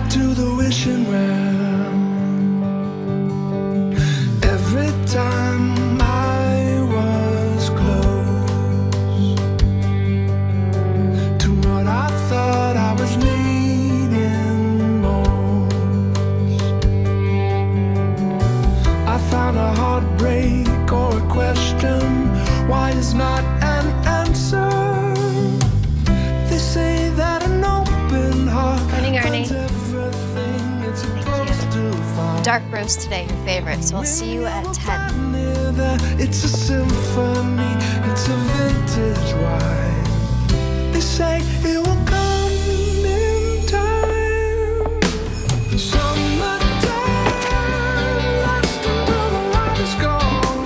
back to the wishing well. Every time I was close to what I thought I was needing most, I found a heartbreak or a question. Why is not an answer? They say that an open heart finds everything it's supposed to find. Dark roast today, your favorite, so I'll see you at 10. It's a symphony, it's a vintage wine. They say it will come in time. Summertime lasts until the light is gone.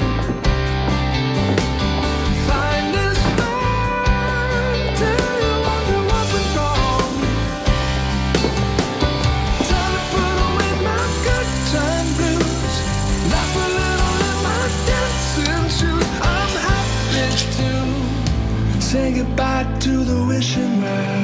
Find this time till you wonder what went wrong. Time to put away my good time blues. Laugh a little in my dancing shoes. I'm happy to say goodbye to the wishing well.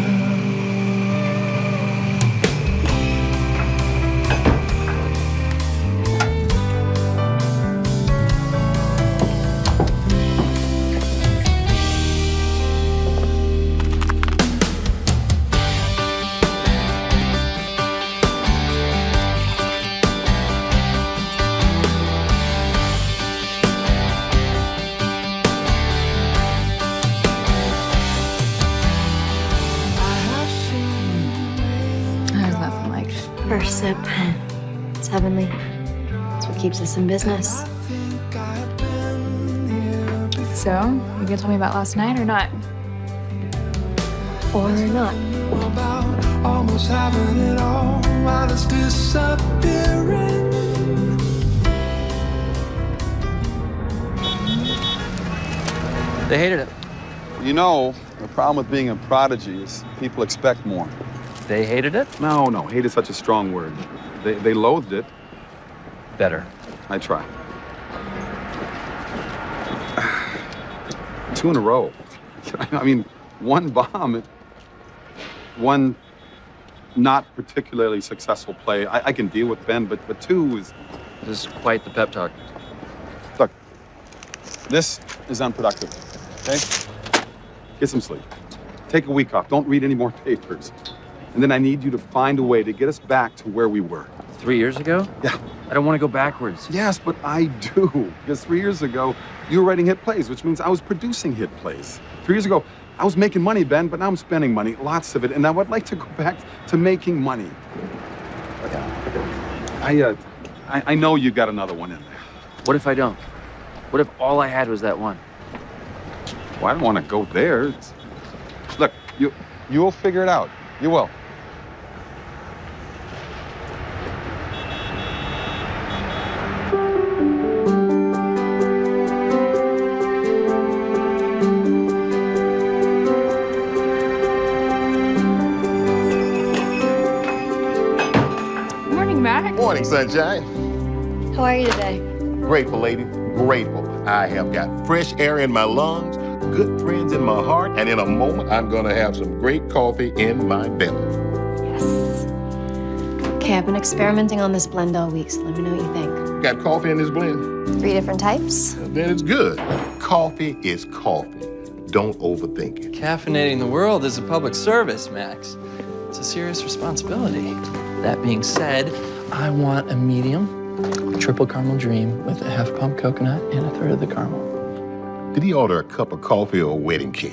There's nothing like first sip. It's heavenly. It's what keeps us in business. So, you gonna tell me about last night or not? Or not. About almost having it all while it's disappearing. They hated it. You know, the problem with being a prodigy is people expect more. They hated it? No, hate is such a strong word. They loathed it. Better. I try. 2 in a row. I mean, one bomb, one not particularly successful play. I can deal with Ben, but 2 is... This is quite the pep talk. Look, this is unproductive, okay? Get some sleep. Take a week off. Don't read any more papers. And then I need you to find a way to get us back to where we were. 3 years ago? Yeah. I don't want to go backwards. Yes, but I do. Because 3 years ago, you were writing hit plays, which means I was producing hit plays. 3 years ago, I was making money, Ben, but now I'm spending money, lots of it, and I would like to go back to making money. I know you got another one in there. What if I don't? What if all I had was that one? Well, I don't want to go there. Look, you'll figure it out. You will. Morning, Max. Morning, sunshine. How are you today? Grateful, lady. Grateful. I have got fresh air in my lungs, good friends in my heart, and in a moment, I'm gonna have some great coffee in my belly. Yes. Okay, I've been experimenting on this blend all week, so let me know what you think. Got coffee in this blend? 3 different types? Then it's good. Coffee is coffee. Don't overthink it. Caffeinating the world is a public service, Max. It's a serious responsibility. That being said, I want a medium triple caramel dream with a half pump coconut and a third of the caramel. Did he order a cup of coffee or a wedding cake?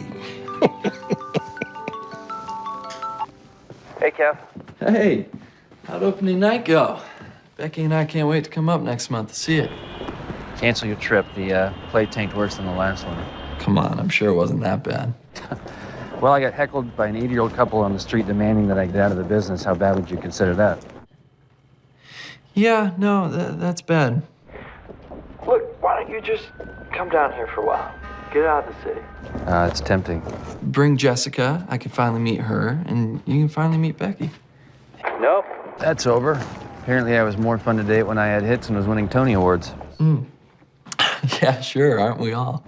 Hey, Kev. Hey, how'd opening night go? Becky and I can't wait to come up next month to see it. Cancel your trip. The play tanked worse than the last one. Come on, I'm sure it wasn't that bad. Well, I got heckled by an 80-year-old couple on the street demanding that I get out of the business. How bad would you consider that? Yeah, no, that's bad. Look, why don't you just come down here for a while? Get out of the city. It's tempting. Bring Jessica, I can finally meet her, and you can finally meet Becky. Nope. That's over. Apparently I was more fun to date when I had hits and was winning Tony Awards. Yeah, sure, aren't we all?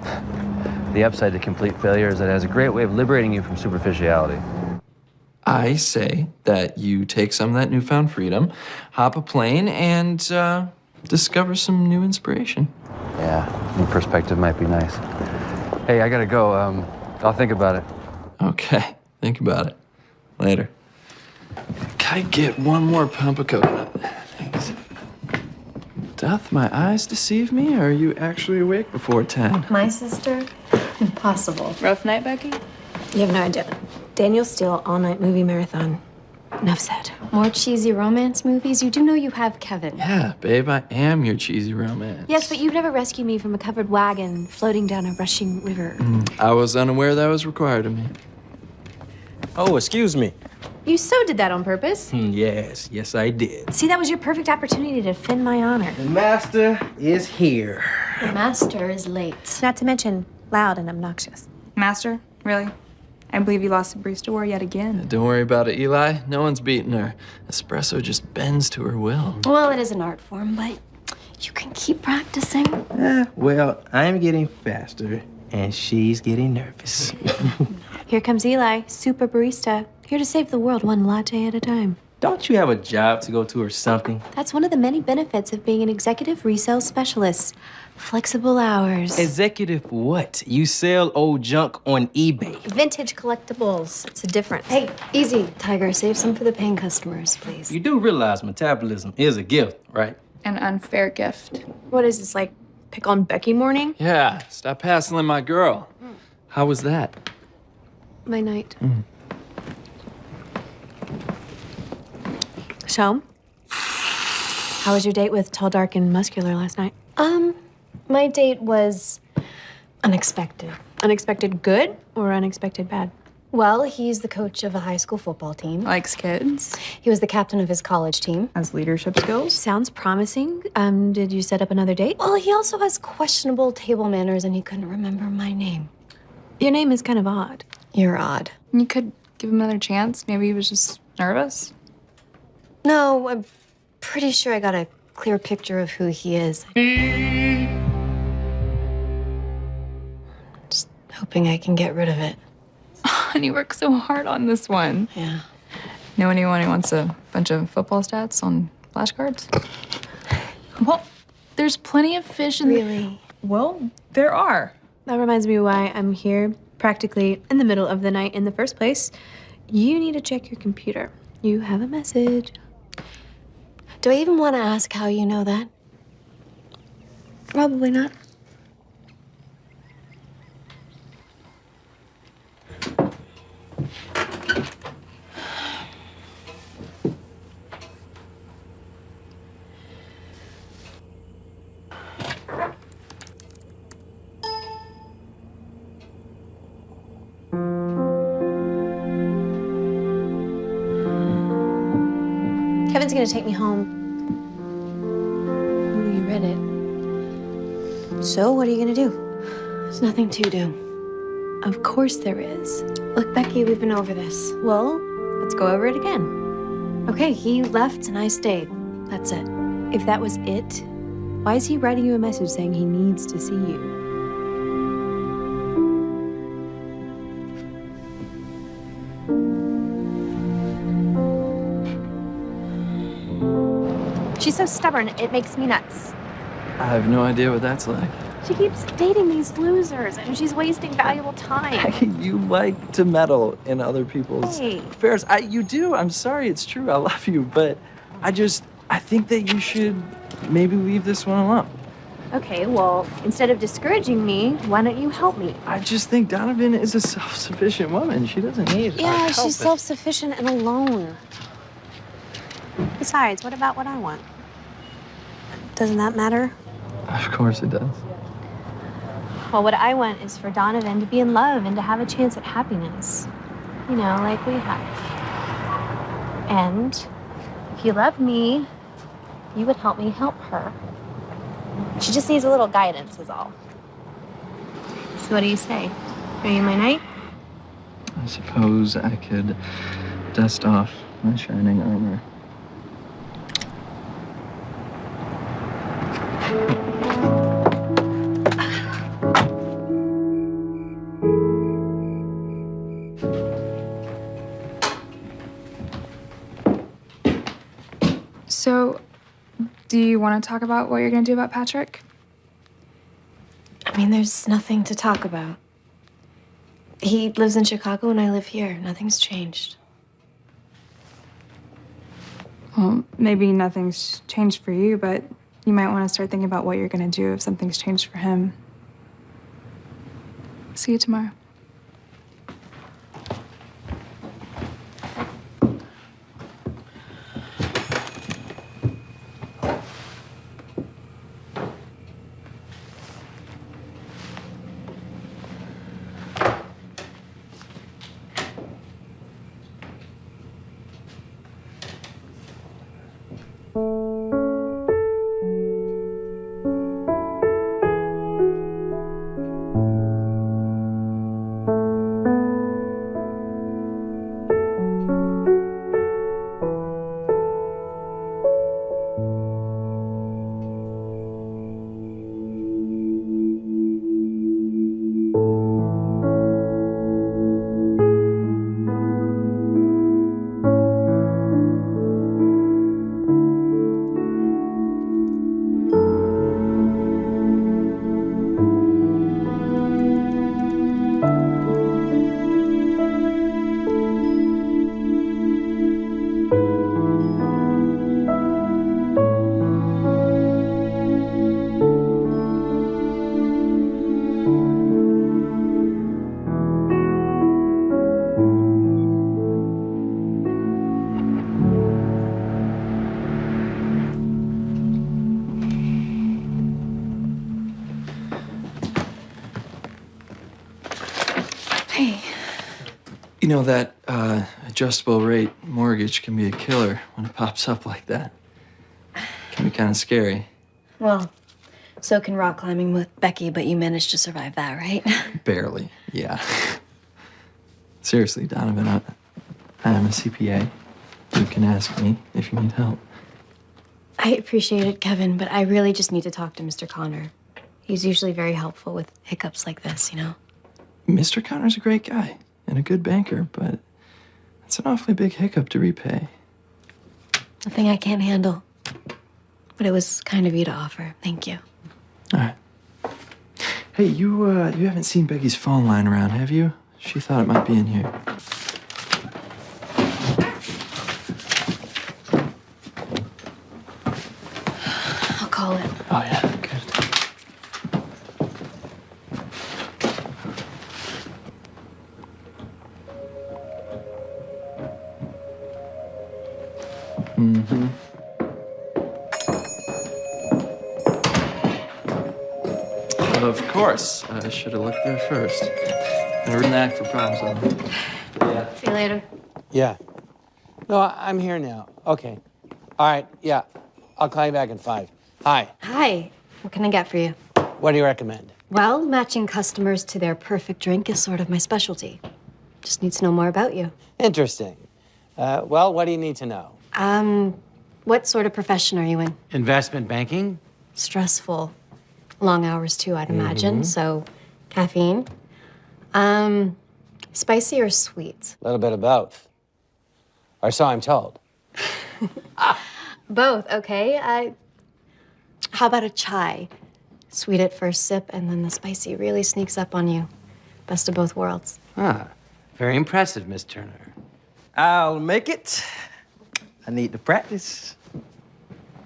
The upside to complete failure is that it has a great way of liberating you from superficiality. I say that you take some of that newfound freedom, hop a plane, and discover some new inspiration. Yeah, new perspective might be nice. Hey, I gotta go. I'll think about it. Okay, think about it. Later. Can I get one more pump of coconut? Thanks. Doth my eyes deceive me, or are you actually awake before 10? My sister? Impossible. Rough night, Becky? You have no idea. Daniel Steele all-night movie marathon. Enough said. More cheesy romance movies? You do know you have Kevin. Yeah, babe, I am your cheesy romance. Yes, but you've never rescued me from a covered wagon floating down a rushing river. I was unaware that was required of me. Oh, excuse me. You so did that on purpose. Yes, I did. See, that was your perfect opportunity to defend my honor. The master is here. The master is late. Not to mention loud and obnoxious. Master? Really? I believe you lost the barista war yet again. Don't worry about it, Eli. No one's beating her. Espresso just bends to her will. Well, it is an art form, but you can keep practicing. Well, I'm getting faster, and she's getting nervous. Here comes Eli, super barista, here to save the world one latte at a time. Don't you have a job to go to or something? That's one of the many benefits of being an executive resale specialist. Flexible hours. Executive what? You sell old junk on eBay. Vintage collectibles. It's a difference. Hey, easy, Tiger. Save some for the paying customers, please. You do realize metabolism is a gift, right? An unfair gift. What is this, like pick on Becky morning? Yeah, stop hassling my girl. How was that? My night. So, how was your date with Tall, Dark, and Muscular last night? My date was unexpected. Unexpected good or unexpected bad? Well, he's the coach of a high school football team. Likes kids. He was the captain of his college team. Has leadership skills. Sounds promising. Did you set up another date? Well, he also has questionable table manners, and he couldn't remember my name. Your name is kind of odd. You're odd. You could give him another chance. Maybe he was just nervous. No, I'm pretty sure I got a clear picture of who he is. Just hoping I can get rid of it. And he worked so hard on this one. Yeah. Know anyone who wants a bunch of football stats on flashcards? Well, there's plenty of fish in Really? Well, there are. That reminds me why I'm here practically in the middle of the night in the first place. You need to check your computer. You have a message. Do I even want to ask how you know that? Probably not. Kevin's gonna take me home. Ooh, you read it. So, what are you gonna do? There's nothing to do. Of course there is. Look, Becky, we've been over this. Well, let's go over it again. Okay, he left and I stayed. That's it. If that was it, why is he writing you a message saying he needs to see you? She's so stubborn, it makes me nuts. I have no idea what that's like. She keeps dating these losers, and she's wasting valuable time. You like to meddle in other people's Hey. affairs. You do. I'm sorry. It's true. I love you. But I think that you should maybe leave this one alone. Okay, well, instead of discouraging me, why don't you help me? I just think Donovan is a self-sufficient woman. She doesn't need our Yeah, help. she's self-sufficient and alone. Besides, what about what I want? Doesn't that matter? Of course it does. Well, what I want is for Donovan to be in love and to have a chance at happiness. You know, like we have. And if you love me, you would help me help her. She just needs a little guidance is all. So what do you say? Are you my knight? I suppose I could dust off my shining armor. you want to talk about what you're going to do about Patrick? I mean, there's nothing to talk about. He lives in Chicago and I live here. Nothing's changed. Well, maybe nothing's changed for you, but you might want to start thinking about what you're going to do if something's changed for him. See you tomorrow. Hey. You know, that adjustable rate mortgage can be a killer when it pops up like that. Can be kind of scary. Well, so can rock climbing with Becky, but you managed to survive that, right? Barely, yeah. Seriously, Donovan, I am a CPA. You can ask me if you need help. I appreciate it, Kevin, but I really just need to talk to Mr. Connor. He's usually very helpful with hiccups like this, you know? Mr. Connor's a great guy and a good banker, but it's an awfully big hiccup to repay. Nothing I can't handle. But it was kind of you to offer. Thank you. All right. Hey, you haven't seen Becky's phone lying around, have you? She thought it might be in here. I'll call it. Oh, yeah, good. Mm-hmm. Of course. I should have looked there first. Never an act for problem solving. Yeah. See you later. Yeah. No, I'm here now. Okay. All right, yeah. I'll call you back in 5. Hi. Hi. What can I get for you? What do you recommend? Well, matching customers to their perfect drink is sort of my specialty. Just need to know more about you. Interesting. Well, what do you need to know? What sort of profession are you in? Investment banking? Stressful. Long hours, too, I'd imagine. So, caffeine. Spicy or sweet? A little bit of both. Or so I'm told. Both, okay. How about a chai? Sweet at first sip, and then the spicy really sneaks up on you. Best of both worlds. Ah, very impressive, Miss Turner. I'll make it. I need to practice.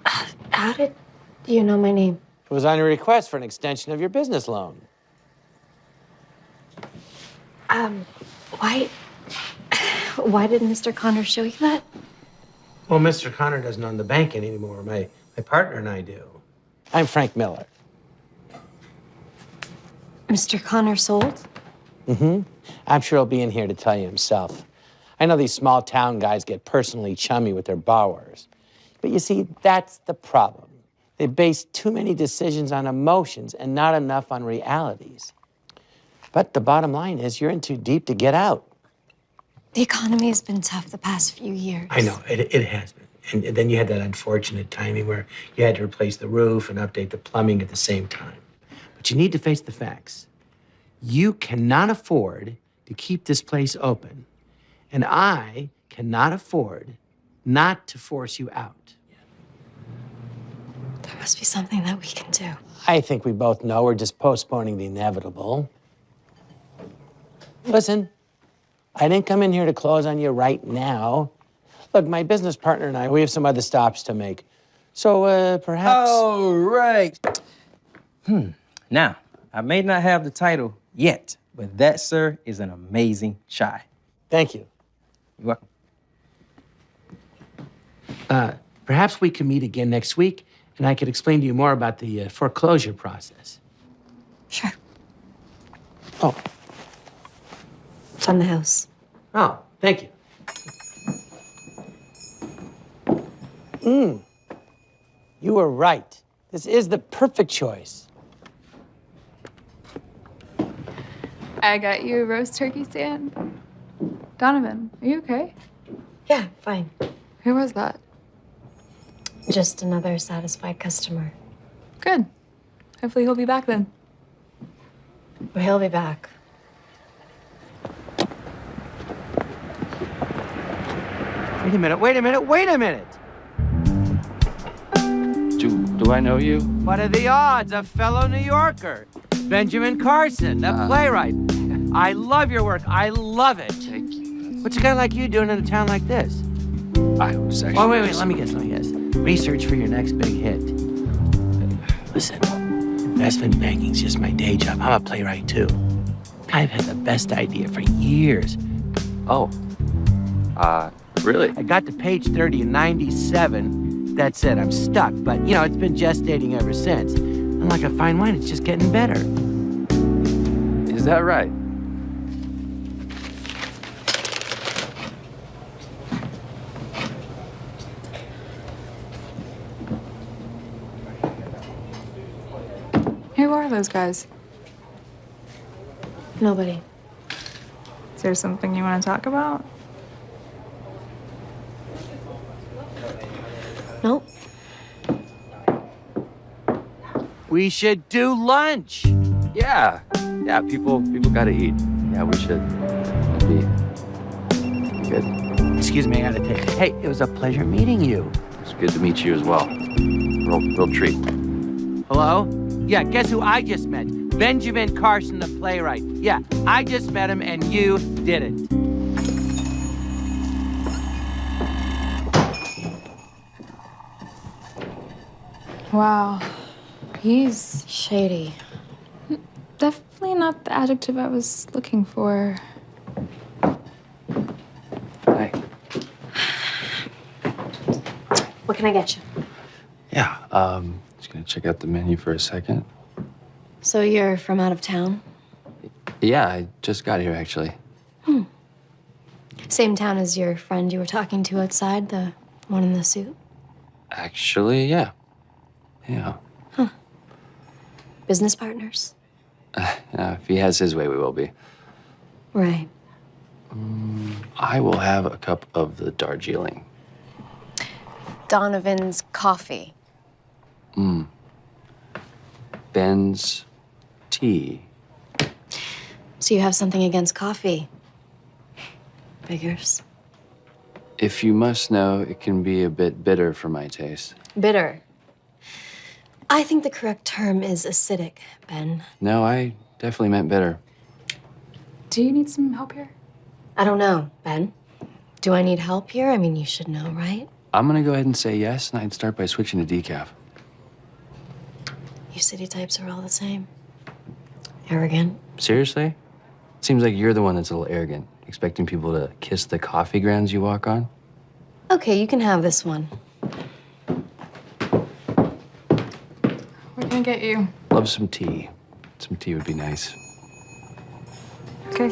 How did you know my name? It was on your request for an extension of your business loan. Why did Mr. Connor show you that? Well, Mr. Connor doesn't own the bank anymore. My partner and I do. I'm Frank Miller. Mr. Connor sold? Mm-hmm. I'm sure he'll be in here to tell you himself. I know these small town guys get personally chummy with their borrowers. But you see, that's the problem. They base too many decisions on emotions and not enough on realities. But the bottom line is you're in too deep to get out. The economy has been tough the past few years. I know, it has been. And then you had that unfortunate timing where you had to replace the roof and update the plumbing at the same time. But you need to face the facts. You cannot afford to keep this place open. And I cannot afford not to force you out. There must be something that we can do. I think we both know we're just postponing the inevitable. Listen, I didn't come in here to close on you right now. Look, my business partner and I, we have some other stops to make. So, perhaps... Oh, right. Now, I may not have the title yet, but that, sir, is an amazing chai. Thank you. You're welcome. Perhaps we can meet again next week, and I could explain to you more about the foreclosure process. Sure. Oh. It's on the house. Oh, thank you. You were right. This is the perfect choice. I got you a roast turkey stand. Donovan, are you okay? Yeah, fine. Who was that? Just another satisfied customer. Good. Hopefully he'll be back then. But he'll be back. Wait a minute, wait a minute, wait a minute! Do I know you? What are the odds? A fellow New Yorker, Benjamin Carson, the playwright. I love your work. I love it. Thank you. What's a guy like you doing in a town like this? I was actually... Oh, wait, let me guess. Research for your next big hit. Listen, investment banking's just my day job. I'm a playwright, too. I've had the best idea for years. Oh. Really? I got to page 30 in 97. That's it, I'm stuck. But, you know, it's been gestating ever since. And like a fine wine, it's just getting better. Is that right? Who are those guys? Nobody. Is there something you want to talk about? Nope. We should do lunch. Yeah. Yeah, people gotta eat. Yeah, we should. Be good. Excuse me, I gotta take. Hey, it was a pleasure meeting you. It's good to meet you as well. Real treat. Hello? Yeah, guess who I just met? Benjamin Carson, the playwright. Yeah, I just met him and you didn't. Wow. He's Shady. definitely not the adjective I was looking for. Hi. What can I get you? Yeah, just gonna check out the menu for a second. So you're from out of town? Yeah, I just got here, actually. Same town as your friend you were talking to outside, the one in the suit? Actually, yeah. Yeah. Business partners? If he has his way, we will be. Right. I will have a cup of the Darjeeling. Donovan's coffee. Ben's tea. So you have something against coffee? Figures. If you must know, it can be a bit bitter for my taste. Bitter. I think the correct term is acidic, Ben. No, I definitely meant bitter. Do you need some help here? I don't know, Ben. Do I need help here? I mean, you should know, right? I'm gonna go ahead and say yes, and I'd start by switching to decaf. You city types are all the same. Arrogant. Seriously? Seems like you're the one that's a little arrogant, expecting people to kiss the coffee grounds you walk on. Okay, you can have this one. What can I get you? Love some tea. Some tea would be nice. Okay.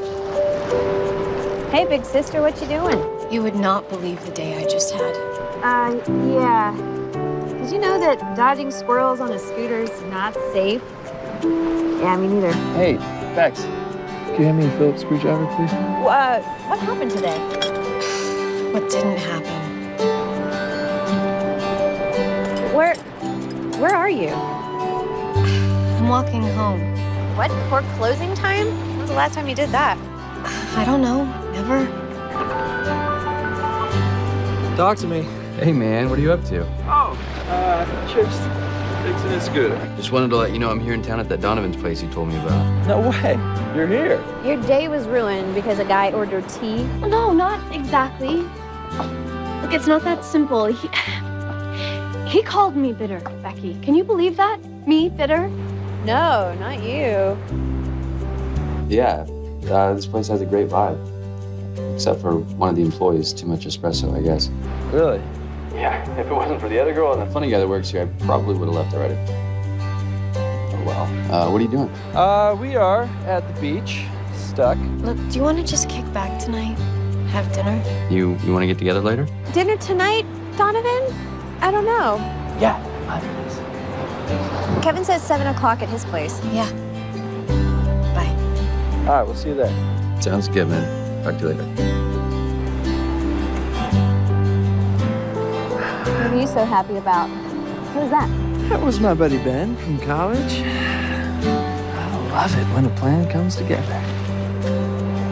Hey, big sister, what you doing? You would not believe the day I just had. Yeah. Did you know that dodging squirrels on a scooter is not safe? Yeah, me neither. Hey, Bex, can you hand me a Phillips screwdriver, please? What happened today? What didn't happen? Where are you? I'm walking home. What, before closing time? When's the last time you did that? I don't know. Never. Talk to me. Hey, man, what are you up to? Oh, just fixing it's good. Just wanted to let you know I'm here in town at that Donovan's place you told me about. No way. You're here. Your day was ruined because a guy ordered tea. No, not exactly. Look, it's not that simple. He called me bitter, Becky. Can you believe that? Me, bitter? No, not you. Yeah, this place has a great vibe. Except for one of the employees, too much espresso, I guess. Really? Yeah, if it wasn't for the other girl and the funny guy that works here, I probably would have left already. Oh, well. What are you doing? We are at the beach, stuck. Look, do you want to just kick back tonight? Have dinner? You want to get together later? Dinner tonight, Donovan? I don't know. Yeah. Kevin says 7 o'clock at his place. Yeah. Bye. All right, we'll see you there. Sounds good, man. Talk to you later. What are you so happy about? Who's that? That was my buddy Ben from college. I love it when a plan comes together.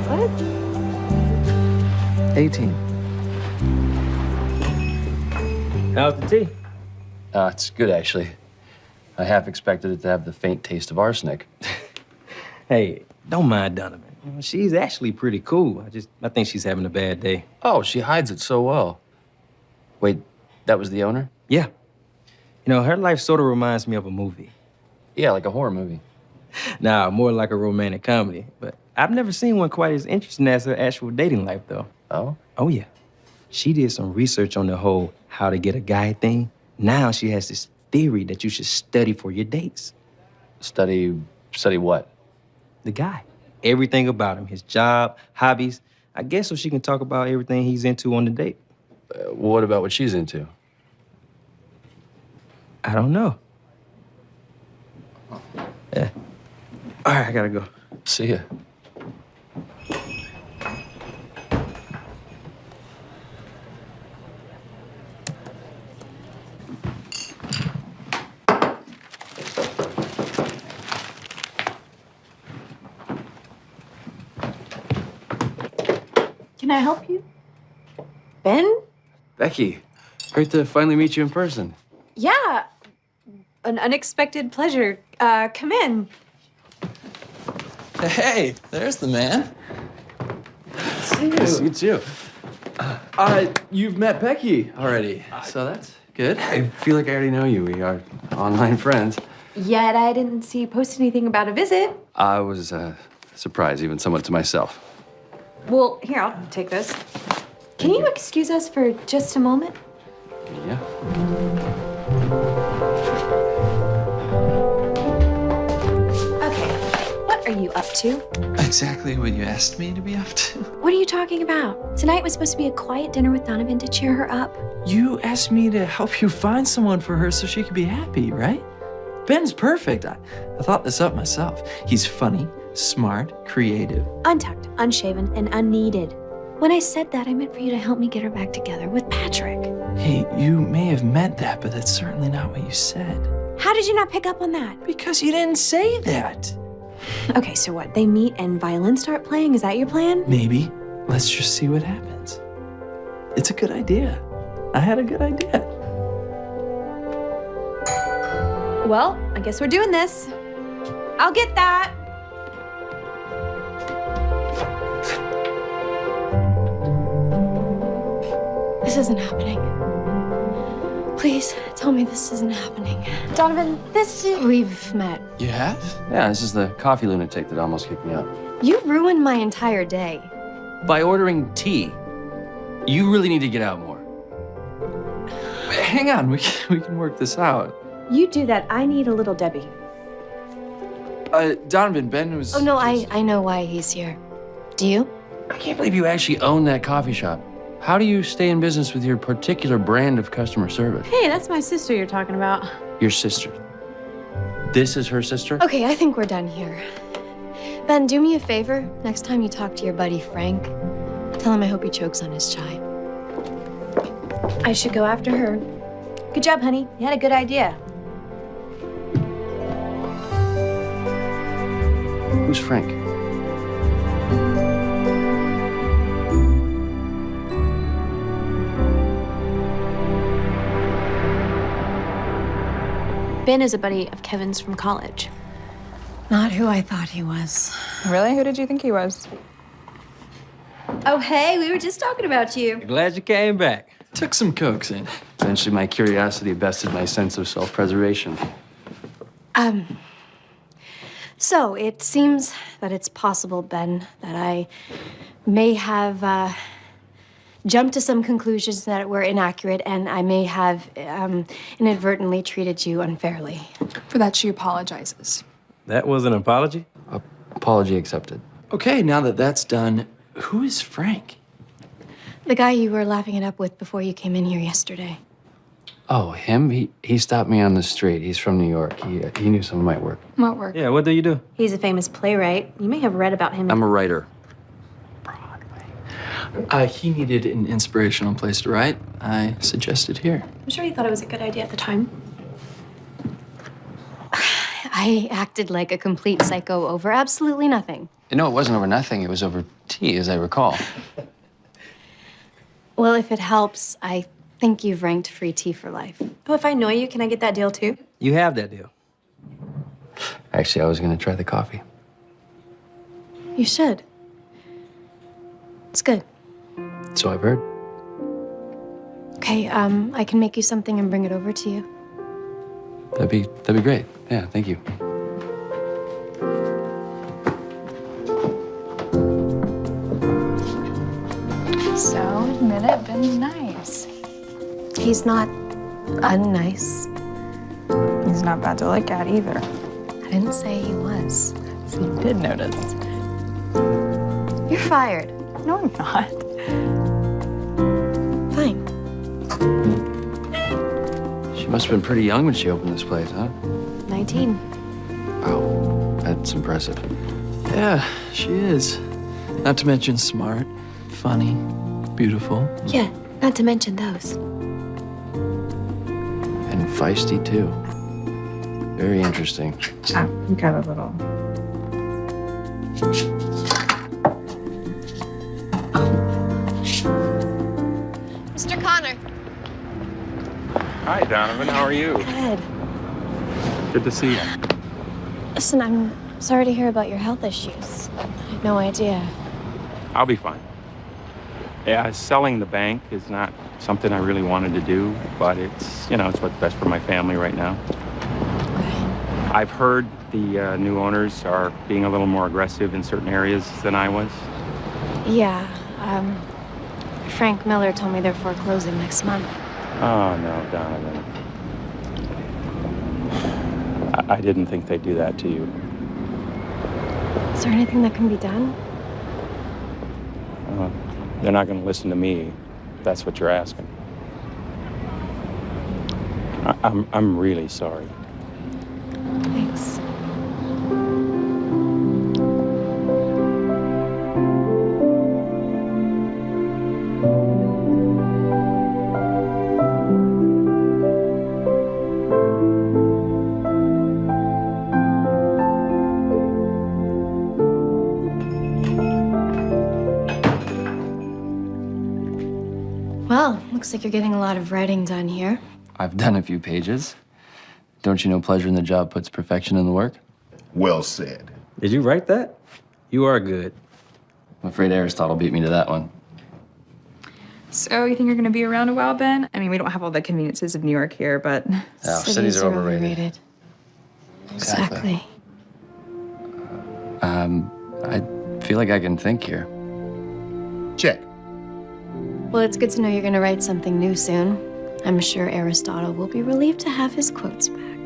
What? 18. How's the tea? It's good, actually. I half expected it to have the faint taste of arsenic. Hey, don't mind Donovan. You know, she's actually pretty cool. I think she's having a bad day. Oh, she hides it so well. Wait, that was the owner? Yeah. You know, her life sort of reminds me of a movie. Yeah, like a horror movie. Nah, more like a romantic comedy. But I've never seen one quite as interesting as her actual dating life, though. Oh? Oh, yeah. She did some research on the whole how to get a guy thing. Now she has this theory that you should study for your dates. Study what? The guy. Everything about him, his job, hobbies. I guess so she can talk about everything he's into on the date. What about what she's into? I don't know. Yeah. All right, I gotta go. See ya. Can I help you? Ben? Becky, great to finally meet you in person. Yeah. An unexpected pleasure. Come in. Hey, there's the man. Yes, you too. You've met Becky already, so that's good. I feel like I already know you. We are online friends. Yet I didn't see you post anything about a visit. I was surprised, even somewhat to myself. Well, here, I'll take this. Can you excuse us for just a moment? Yeah. Okay, what are you up to? Exactly what you asked me to be up to. What are you talking about? Tonight was supposed to be a quiet dinner with Donovan to cheer her up. You asked me to help you find someone for her so she could be happy, right? Ben's perfect. I thought this up myself. He's funny, smart, creative. Untucked, unshaven, and unneeded. When I said that, I meant for you to help me get her back together with Patrick. Hey, you may have meant that, but that's certainly not what you said. How did you not pick up on that? Because you didn't say that. Okay, so what? They meet and violins start playing? Is that your plan? Maybe. Let's just see what happens. It's a good idea. I had a good idea. Well, I guess we're doing this. I'll get that. This isn't happening. Please, tell me this isn't happening. Donovan, this is... We've met. You have? Yeah, this is the coffee lunatic that almost kicked me out. You ruined my entire day. By ordering tea. You really need to get out more. Hang on, we can work this out. You do that. I need a little Debbie. Donovan, Ben was... Oh, no, I know why he's here. Do you? I can't believe you actually own that coffee shop. How do you stay in business with your particular brand of customer service? Hey, that's my sister you're talking about. Your sister. This is her sister? Okay, I think we're done here. Ben, do me a favor. Next time you talk to your buddy Frank, tell him I hope he chokes on his chai. I should go after her. Good job, honey. You had a good idea. Who's Frank? Ben is a buddy of Kevin's from college. Not who I thought he was. Really? Who did you think he was? Oh, hey, we were just talking about you. Glad you came back. Took some coaxing. Eventually, my curiosity bested my sense of self-preservation. So it seems that it's possible, Ben, that I may have jumped to some conclusions that were inaccurate, and I may have inadvertently treated you unfairly. For that, she apologizes. That was an apology? Apology accepted. Okay, now that that's done, who is Frank? The guy you were laughing it up with before you came in here yesterday. Oh, him? He stopped me on the street. He's from New York. He knew some of my work. What work? Yeah, what do you do? He's a famous playwright. You may have read about him. I'm a writer. Broadway. He needed an inspirational place to write. I suggested here. I'm sure he thought it was a good idea at the time. I acted like a complete psycho over absolutely nothing. No, it wasn't over nothing. It was over tea, as I recall. Well, if it helps, I think you've ranked free tea for life. Oh, if I know you, can I get that deal too? You have that deal. Actually, I was going to try the coffee. You should. It's good. So I've heard. Okay, I can make you something and bring it over to you. That'd be great. Yeah, thank you. So, admit it, Ben's nice. He's not unnice. He's not bad to look at either. I didn't say he was. So you did notice. You're fired. No, I'm not. Fine. She must have been pretty young when she opened this place, huh? 19. Wow, that's impressive. Yeah, she is. Not to mention smart, funny, beautiful. Yeah, not to mention those. And feisty, too. Very interesting. You got a little. Mr. Connor. Hi, Donovan. How are you? Good. Good to see you. Listen, I'm sorry to hear about your health issues. I had no idea. I'll be fine. Yeah, selling the bank is not something I really wanted to do, but it's, it's what's best for my family right now. Okay. I've heard the new owners are being a little more aggressive in certain areas than I was. Yeah, Frank Miller told me they're foreclosing next month. Oh, no, Donovan. I didn't think they'd do that to you. Is there anything that can be done? They're not going to listen to me, if that's what you're asking. I'm really sorry. Thanks. Well, looks like you're getting a lot of writing done here. I've done a few pages. Don't you know pleasure in the job puts perfection in the work? Well said. Did you write that? You are good. I'm afraid Aristotle beat me to that one. So, you think you're gonna be around a while, Ben? I mean, we don't have all the conveniences of New York here, but. Oh, cities are overrated. Exactly. I feel like I can think here. Check. Well, it's good to know you're going to write something new soon. I'm sure Aristotle will be relieved to have his quotes back.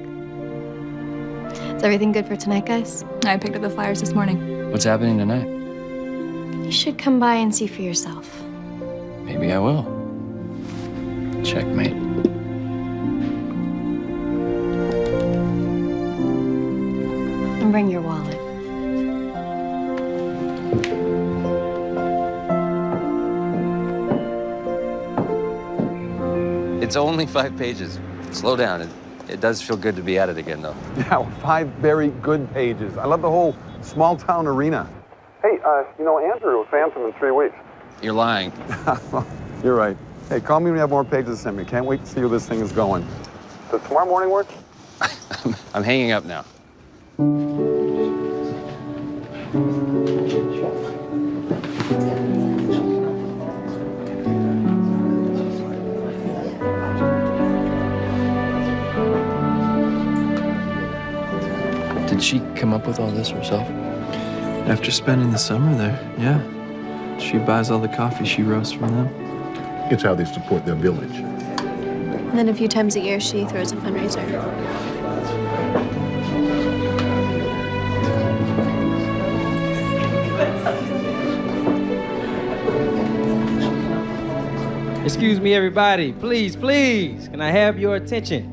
Is everything good for tonight, guys? I picked up the flyers this morning. What's happening tonight? You should come by and see for yourself. Maybe I will. Checkmate. And bring your wallet. It's only 5 pages. Slow down. It does feel good to be at it again, though. Yeah, well, 5 very good pages. I love the whole small town arena. Hey, Andrew will Phantom in 3 weeks. You're lying. You're right. Hey, call me when you have more pages to send me. Can't wait to see where this thing is going. Does tomorrow morning work? I'm hanging up now. Did she come up with all this herself? After spending the summer there, yeah. She buys all the coffee she roasts from them. It's how they support their village. And then a few times a year, she throws a fundraiser. Excuse me, everybody. Please, please, can I have your attention?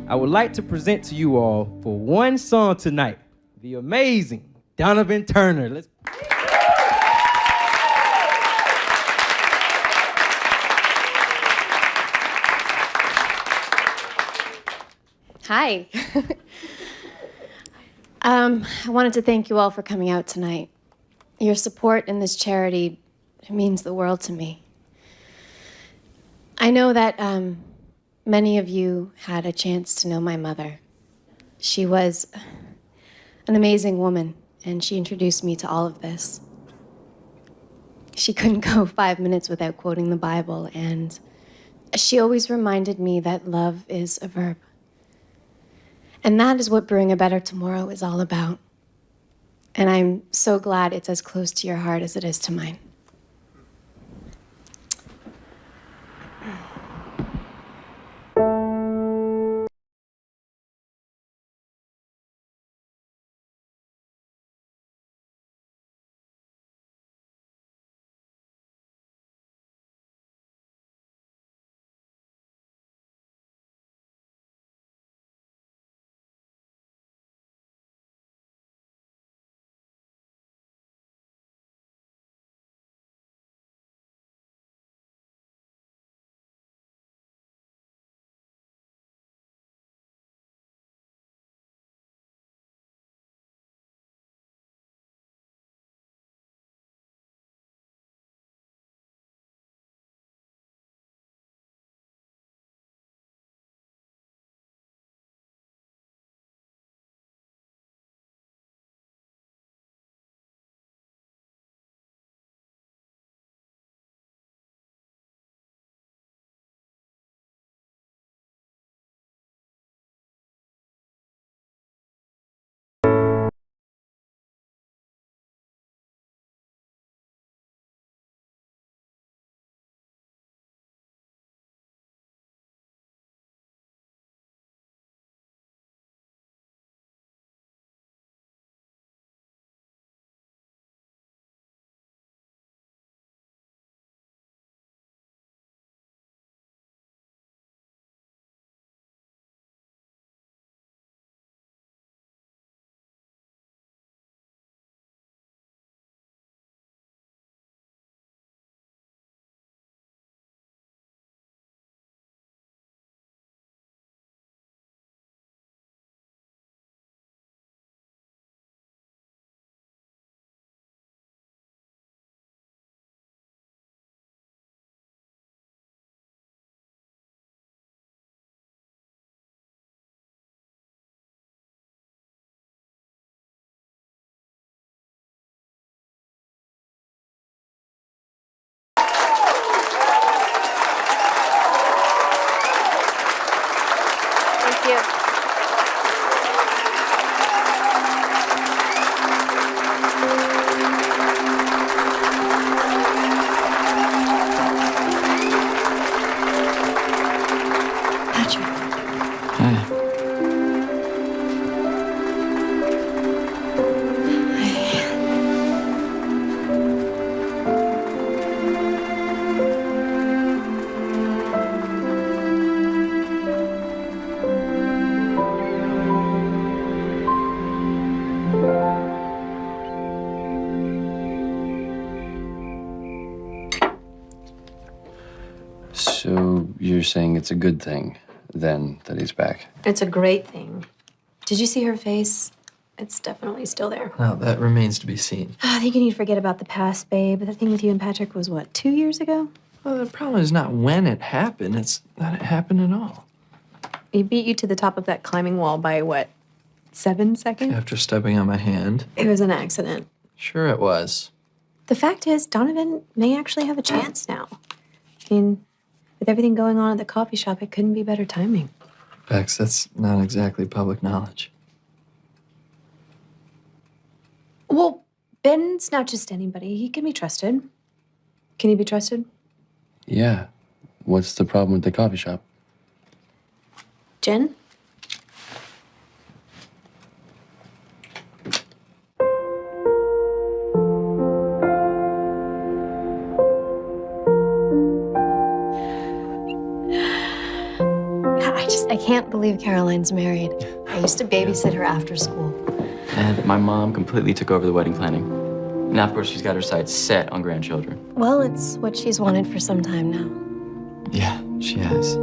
I would like to present to you all for one song tonight, the amazing Donovan Turner. Let's. Hi. I wanted to thank you all for coming out tonight. Your support in this charity means the world to me. I know that many of you had a chance to know my mother. She was an amazing woman, and she introduced me to all of this. She couldn't go 5 minutes without quoting the Bible, and she always reminded me that love is a verb. And that is what Brewing a Better Tomorrow is all about. And I'm so glad it's as close to your heart as it is to mine. Thank you. Patrick. Hi. So you're saying it's a good thing, then, that he's back? It's a great thing. Did you see her face? It's definitely still there. Well, that remains to be seen. I think you need to forget about the past, babe. The thing with you and Patrick was, what, 2 years ago? Well, the problem is not when it happened, it's that it happened at all. He beat you to the top of that climbing wall by what, 7 seconds? After stepping on my hand. It was an accident. Sure it was. The fact is, Donovan may actually have a chance now. I mean, with everything going on at the coffee shop, it couldn't be better timing. Bex, that's not exactly public knowledge. Well, Ben's not just anybody. He can be trusted. Can he be trusted? Yeah. What's the problem with the coffee shop? Jen? I can't believe Caroline's married. I used to babysit her after school. And my mom completely took over the wedding planning. Now, of course, she's got her sights set on grandchildren. Well, it's what she's wanted for some time now. Yeah, she has.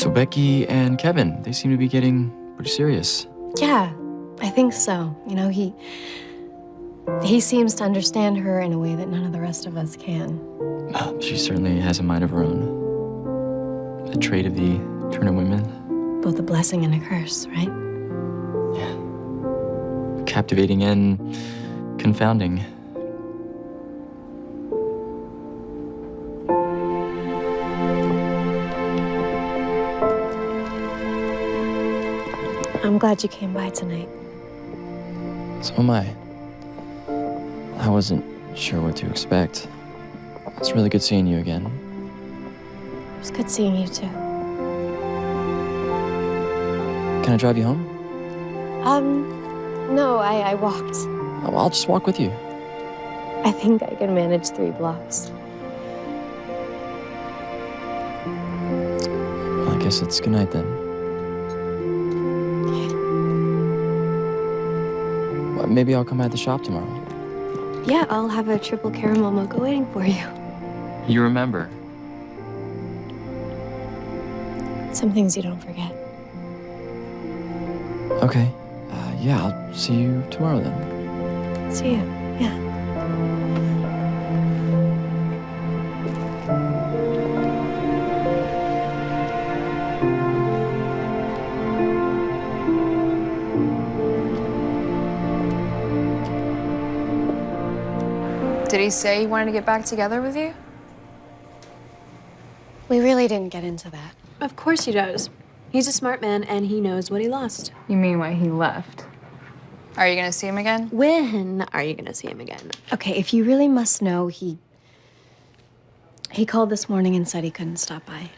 So Becky and Kevin, they seem to be getting pretty serious. Yeah, I think so. You know, he seems to understand her in a way that none of the rest of us can. She certainly has a mind of her own. A trait of the Turner women. Both a blessing and a curse, right? Yeah. Captivating and confounding. I'm glad you came by tonight. So am I. I wasn't sure what to expect. It's really good seeing you again. It was good seeing you too. Can I drive you home? No, I walked. Oh, I'll just walk with you. I think I can manage 3 blocks. Well, I guess it's good night then. Well, maybe I'll come by the shop tomorrow. Yeah, I'll have a triple caramel mocha waiting for you. You remember? Some things you don't forget. Okay. Yeah, I'll see you tomorrow then. See you, yeah. Did he say he wanted to get back together with you? We really didn't get into that. Of course he does. He's a smart man, and he knows what he lost. You mean why he left? Are you gonna see him again? When are you gonna see him again? Okay, if you really must know, he called this morning and said he couldn't stop by.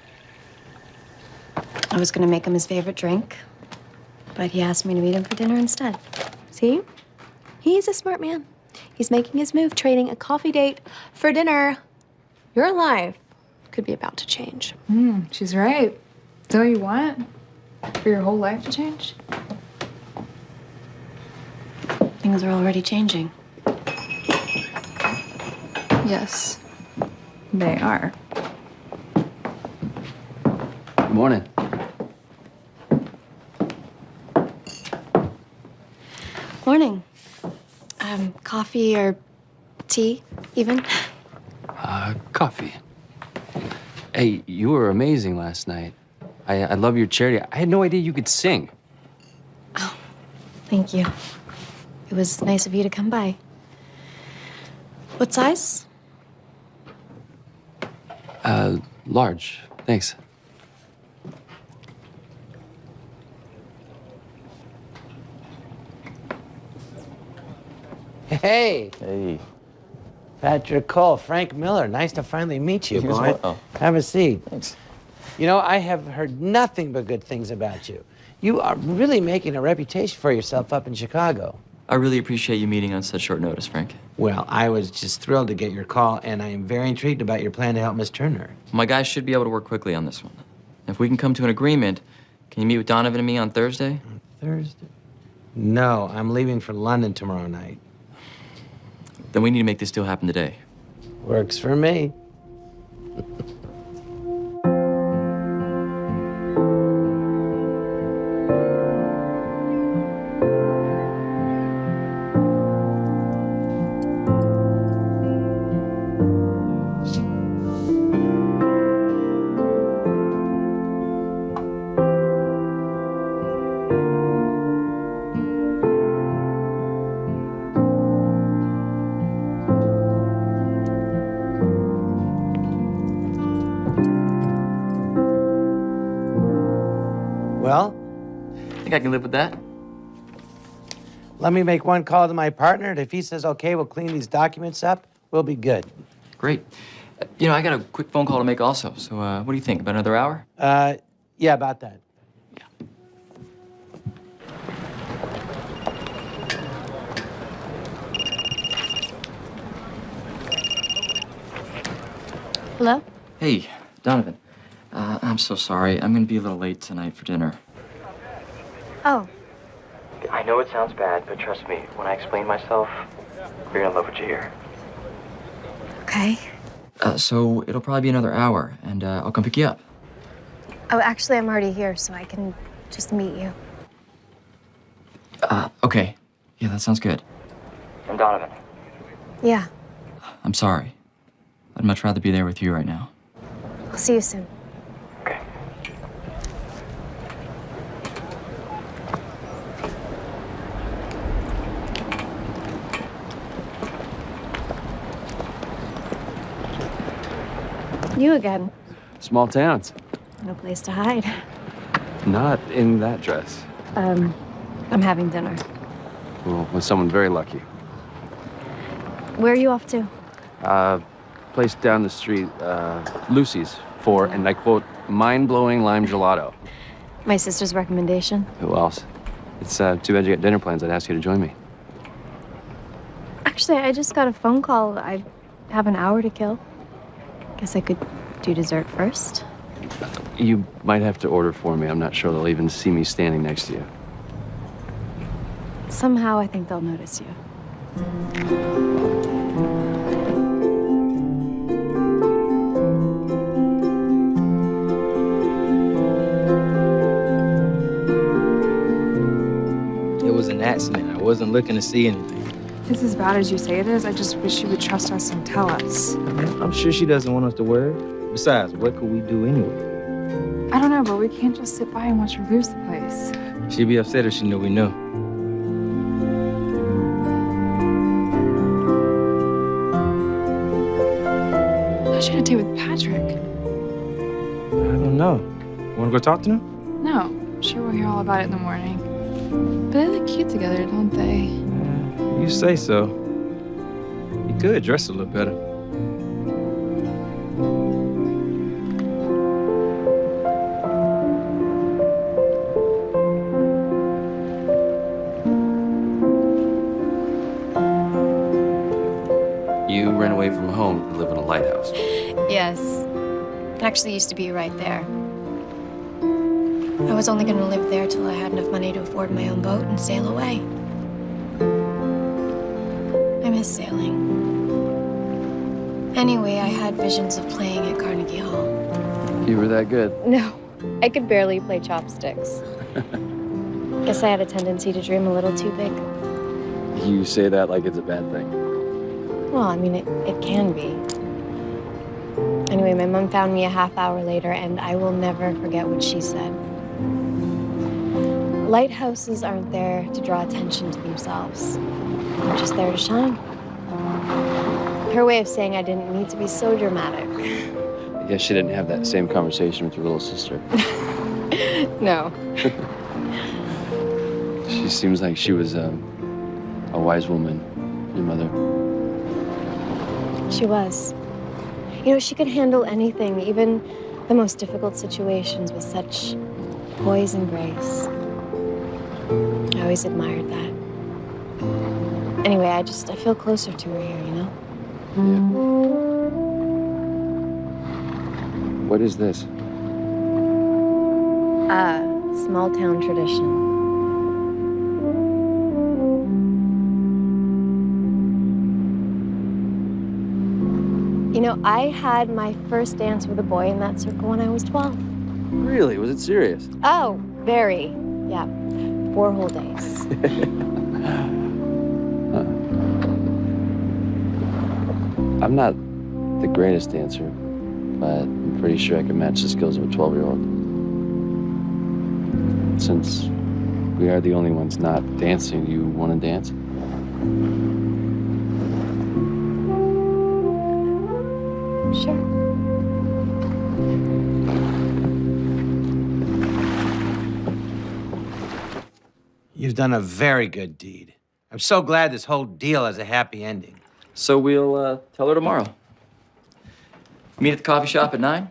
I was gonna make him his favorite drink, but he asked me to meet him for dinner instead. See? He's a smart man. He's making his move, trading a coffee date for dinner. Your life could be about to change. She's right. Is that what you want? For your whole life to change? Things are already changing. Yes, they are. Good morning. Morning. Coffee or tea, even? Coffee. Hey, you were amazing last night. I love your charity. I had no idea you could sing. Oh, thank you. It was nice of you to come by. What size? Large. Thanks. Hey, Hey. Patrick Cole, Frank Miller. Nice to finally meet you, You as boy. well. Have a seat. Thanks. You know, I have heard nothing but good things about you. You are really making a reputation for yourself up in Chicago. I really appreciate you meeting on such short notice, Frank. Well, I was just thrilled to get your call, and I am very intrigued about your plan to help Miss Turner. My guys should be able to work quickly on this one. If we can come to an agreement, can you meet with Donovan and me on Thursday? Thursday? No, I'm leaving for London tomorrow night. Then we need to make this deal happen today. Works for me. think I can live with that. Let me make one call to my partner, and if he says, okay, we'll clean these documents up, we'll be good. Great. You know, I got a quick phone call to make also. So what do you think? About another hour? Yeah, about that. Hello? Hey, Donovan. I'm so sorry. I'm gonna be a little late tonight for dinner. Oh, I know it sounds bad, but trust me, when I explain myself, you're gonna love what you hear. okay. So it'll probably be another hour, and I'll come pick you up. Oh, actually, I'm already here, so I can just meet you. Okay. Yeah, that sounds good. And Donovan, Yeah, I'm sorry. I'd much rather be there with you right now. I'll see you soon. okay. You again. Small towns. No place to hide. Not in that dress. I'm having dinner. Well, with someone very lucky. Where are you off to? Place down the street, Lucy's, for, and I quote, mind-blowing lime gelato. My sister's recommendation. Who else? It's too bad you got dinner plans. I'd ask you to join me. Actually, I just got a phone call. I have an hour to kill. Guess I could do dessert first. You might have to order for me. I'm not sure they'll even see me standing next to you. Somehow, I think they'll notice you. It was an accident. I wasn't looking to see anything. If it's as bad as you say it is, I just wish she would trust us and tell us. I'm sure she doesn't want us to worry. Besides, what could we do anyway? I don't know, but we can't just sit by and watch her lose the place. She'd be upset if she knew we knew. How's she gonna date with Patrick? I don't know. Want to go talk to him? No, I'm sure we'll hear all about it in the morning. But they look cute together, don't they? You say so. You could dress a little better. You ran away from home to live in a lighthouse. Yes. It actually used to be right there. I was only going to live there till I had enough money to afford my own boat and sail away. I miss sailing. Anyway, I had visions of playing at Carnegie Hall. You were that good. No, I could barely play chopsticks. Guess I had a tendency to dream a little too big. You say that like it's a bad thing. Well, I mean, it can be. Anyway, my mom found me a half hour later, and I will never forget what she said. Lighthouses aren't there to draw attention to themselves. They're just there to shine. Her way of saying I didn't need to be so dramatic. I guess she didn't have that same conversation with your little sister. No. She seems like she was a wise woman, your mother. She was. You know, she could handle anything, even the most difficult situations, with such poise and grace. I always admired that. Anyway, I feel closer to her here, you know? Yeah. What is this? Small town tradition. You know, I had my first dance with a boy in that circle when I was 12. Really? Was it serious? Oh, very. Yeah. 4 whole days. I'm not the greatest dancer, but I'm pretty sure I can match the skills of a 12-year-old. Since we are the only ones not dancing, you want to dance? Sure. You've done a very good deed. I'm so glad this whole deal has a happy ending. So we'll tell her tomorrow. Meet at the coffee shop at 9?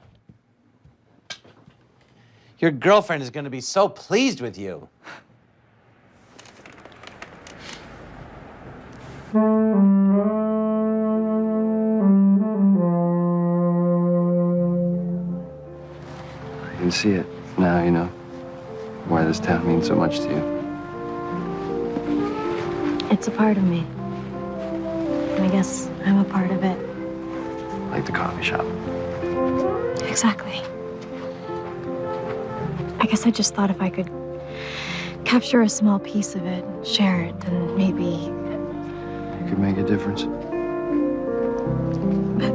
Your girlfriend is going to be so pleased with you. I can see it now, you know, why this town means so much to you. It's a part of me. And I guess I'm a part of it. Like the coffee shop. Exactly. I guess I just thought if I could capture a small piece of it and share it, then maybe... You could make a difference. But,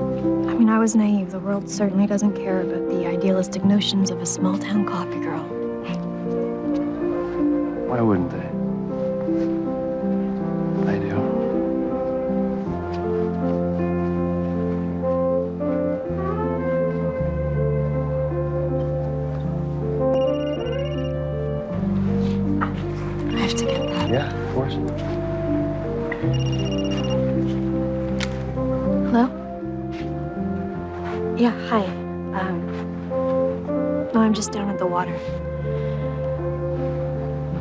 I mean, I was naive. The world certainly doesn't care about the idealistic notions of a small-town coffee girl. Why wouldn't they? I do. I have to get that. Yeah, of course. Hello? Yeah, hi. No, I'm just down at the water.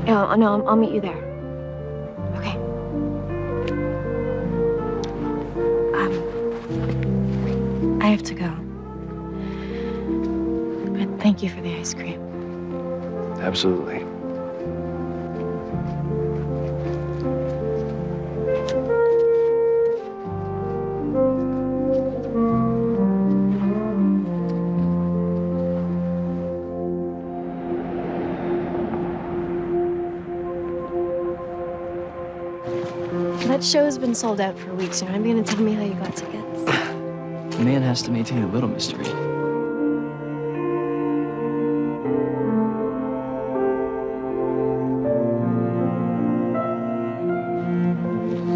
Yeah, no, I'll meet you there. Okay. I have to go. But thank you for the ice cream. Absolutely. That show's been sold out for weeks. You're not even gonna tell me how you got tickets. The man has to maintain a little mystery. You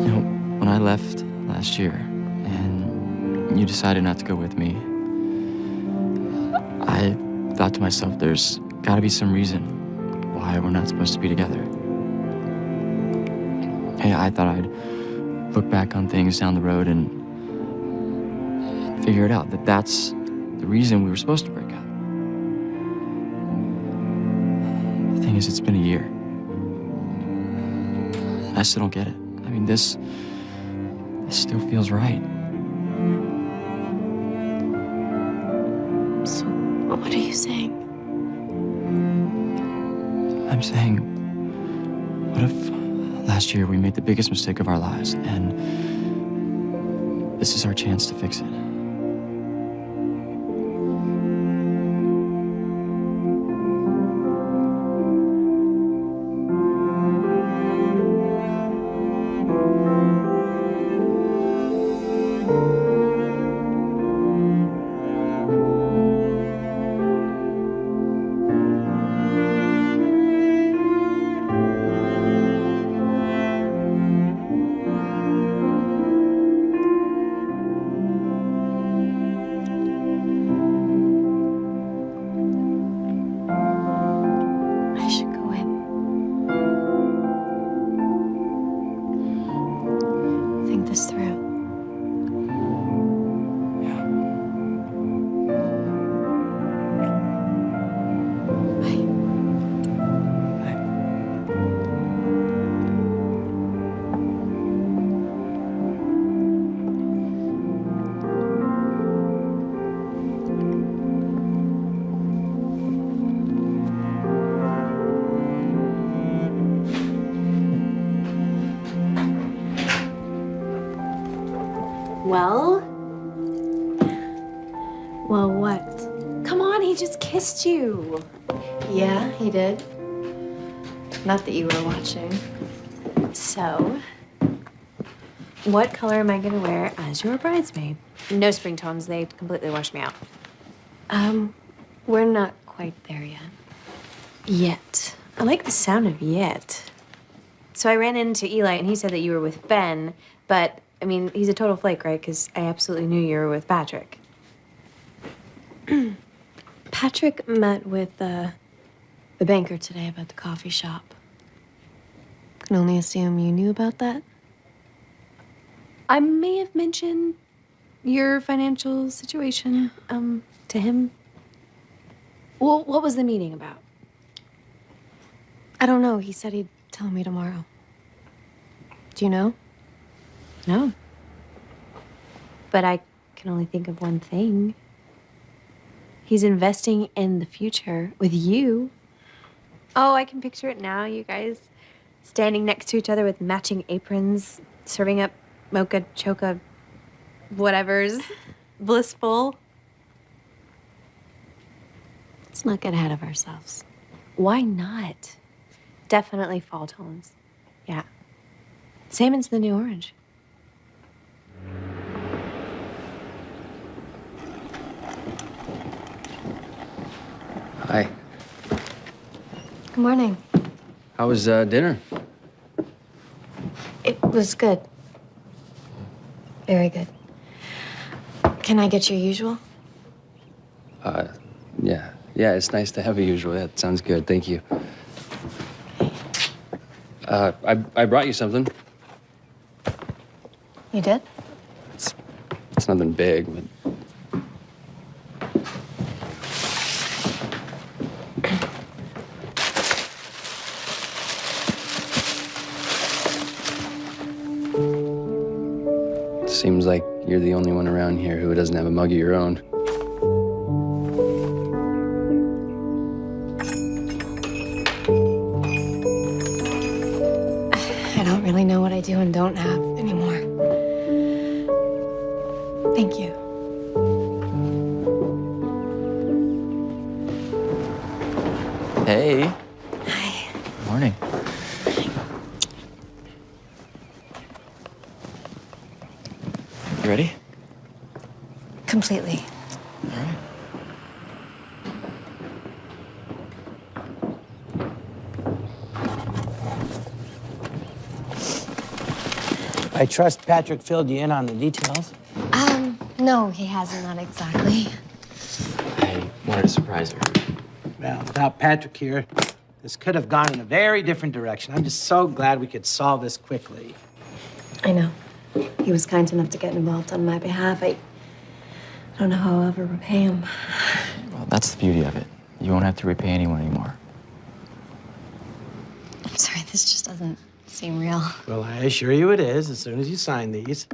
know, when I left last year and you decided not to go with me, I thought to myself, there's gotta be some reason why we're not supposed to be together. Hey, I thought I'd look back on things down the road and figure it out, that that's the reason we were supposed to break up. The thing is, it's been a year. I still don't get it. I mean, this still feels right. So, what are you saying? I'm saying, what if last year we made the biggest mistake of our lives, and this is our chance to fix it? Well, what? Come on, he just kissed you. Yeah, he did. Not that you were watching. So, what color am I gonna wear as your bridesmaid? No spring tones, they completely wash me out. We're not quite there yet. Yet. I like the sound of yet. So I ran into Eli and he said that you were with Ben, but I mean, he's a total flake, right? Because I absolutely knew you were with Patrick. Patrick met with the banker today about the coffee shop. can only assume you knew about that. I may have mentioned your financial situation to him. Well, what was the meeting about? I don't know. He said he'd tell me tomorrow. Do you know? No. But I can only think of one thing. He's investing in the future with you. Oh, I can picture it now, you guys standing next to each other with matching aprons, serving up mocha, choca, whatever's blissful. Let's not get ahead of ourselves. Why not? Definitely fall tones. Yeah. Salmon's the new orange. Hi. Good morning. How was dinner? It was good. Very good. Can I get your usual? Yeah. Yeah, it's nice to have a usual. That sounds good. Thank you. I brought you something. You did? It's nothing big, but... Seems like you're the only one around here who doesn't have a mug of your own. I don't really know what I do and don't have anymore. Thank you. Hey. Hi. Morning. You ready? Completely. All right. I trust Patrick filled you in on the details. No, he hasn't, not exactly. I wanted to surprise her. Well, without Patrick here, this could have gone in a very different direction. I'm just so glad we could solve this quickly. I know. He was kind enough to get involved on my behalf. I don't know how I'll ever repay him. Well, that's the beauty of it. You won't have to repay anyone anymore. I'm sorry, this just doesn't seem real. Well, I assure you it is as soon as you sign these.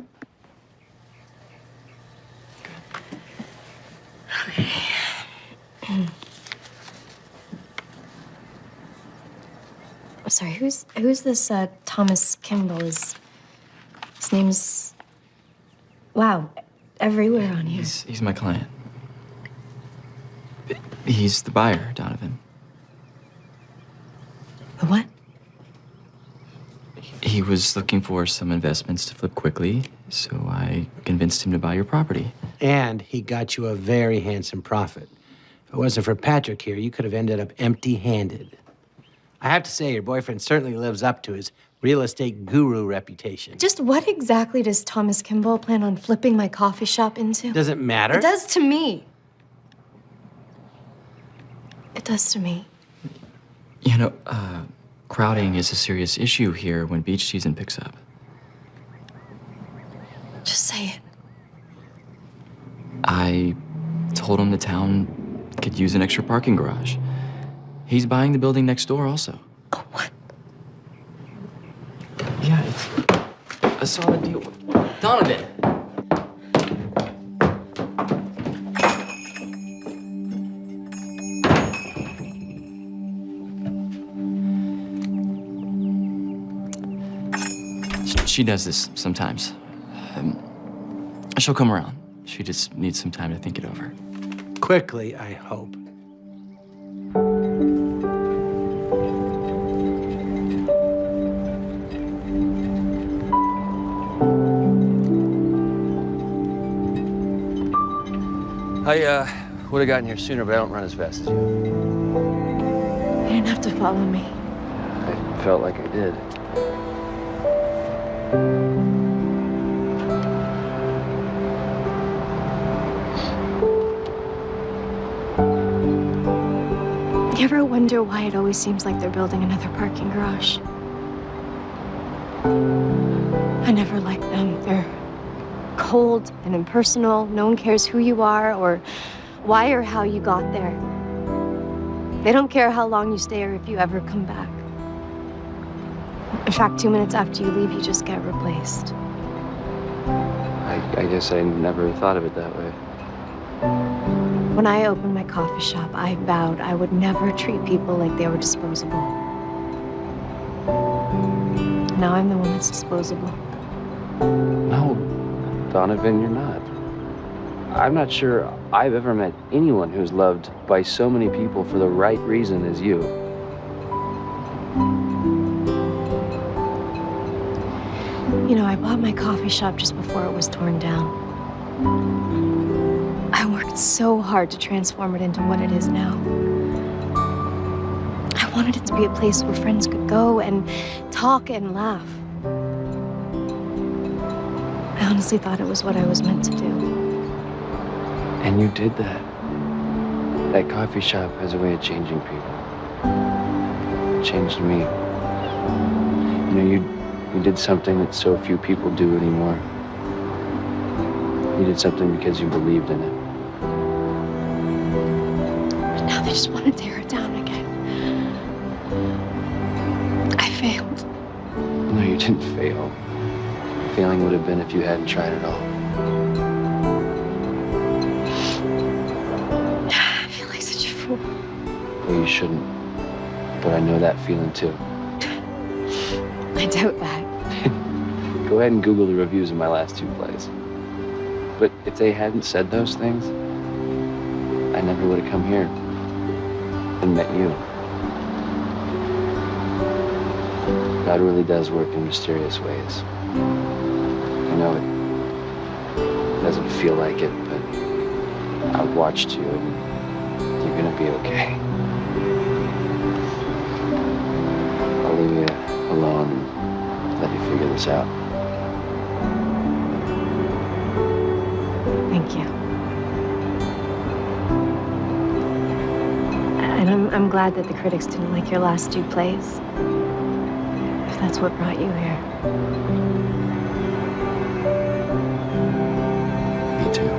I'm sorry, who's this Thomas Kimball? His name's... Wow, everywhere on here. He's my client. He's the buyer, Donovan. The what? He was looking for some investments to flip quickly, so I convinced him to buy your property. And he got you a very handsome profit. If it wasn't for Patrick here, you could have ended up empty-handed. I have to say, your boyfriend certainly lives up to his real estate guru reputation. Just what exactly does Thomas Kimball plan on flipping my coffee shop into? Does it matter? It does to me. It does to me. You know, crowding is a serious issue here when beach season picks up. Just say it. I told him the town could use an extra parking garage. He's buying the building next door also. Oh, what? Yeah, it's a solid deal. Donovan! She does this sometimes. She'll come around. She just needs some time to think it over. Quickly, I hope. I would have gotten here sooner, but I don't run as fast as you. You didn't have to follow me. I felt like I did. You ever wonder why it always seems like they're building another parking garage? I never liked them. They're cold and impersonal. No one cares who you are or why or how you got there. They don't care how long you stay or if you ever come back. In fact, 2 minutes after you leave, you just get replaced. I guess I never thought of it that way. When I opened my coffee shop, I vowed I would never treat people like they were disposable. Now I'm the one that's disposable. No, Donovan, you're not. I'm not sure I've ever met anyone who's loved by so many people for the right reason as you. You know, I bought my coffee shop just before it was torn down. I worked so hard to transform it into what it is now. I wanted it to be a place where friends could go and talk and laugh. I honestly thought it was what I was meant to do. And you did that. That coffee shop has a way of changing people. It changed me. You know, you did something that so few people do anymore. You did something because you believed in it. But now they just want to tear it down again. I failed. No, you didn't fail. Failing would have been if you hadn't tried at all. I feel like such a fool. Well, you shouldn't. But I know that feeling too. I doubt that. Go ahead and Google the reviews of my last 2 plays. But if they hadn't said those things, I never would have come here and met you. God really does work in mysterious ways. I know it doesn't feel like it, but I've watched you and you're gonna be okay. I'll leave you alone and let you figure this out. Thank you. And I'm glad that the critics didn't like your last 2 plays. If that's what brought you here. Me too.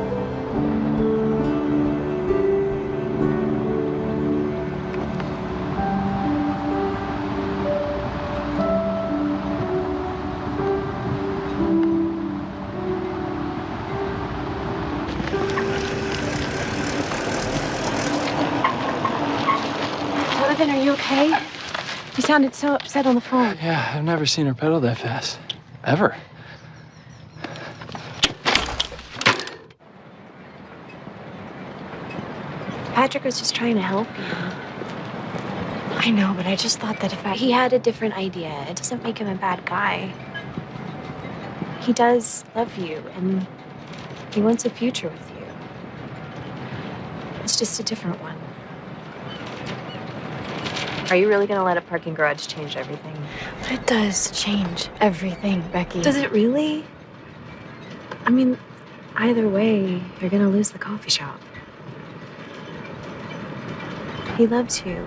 Jonathan, are you okay? You sounded so upset on the phone. Yeah, I've never seen her pedal that fast. Ever. Patrick was just trying to help you. I know, but I just thought that if He had a different idea. It doesn't make him a bad guy. He does love you, and he wants a future with you. It's just a different one. Are you really gonna let a parking garage change everything? But it does change everything, Becky. Does it really? I mean, either way, you're gonna lose the coffee shop. He loves you.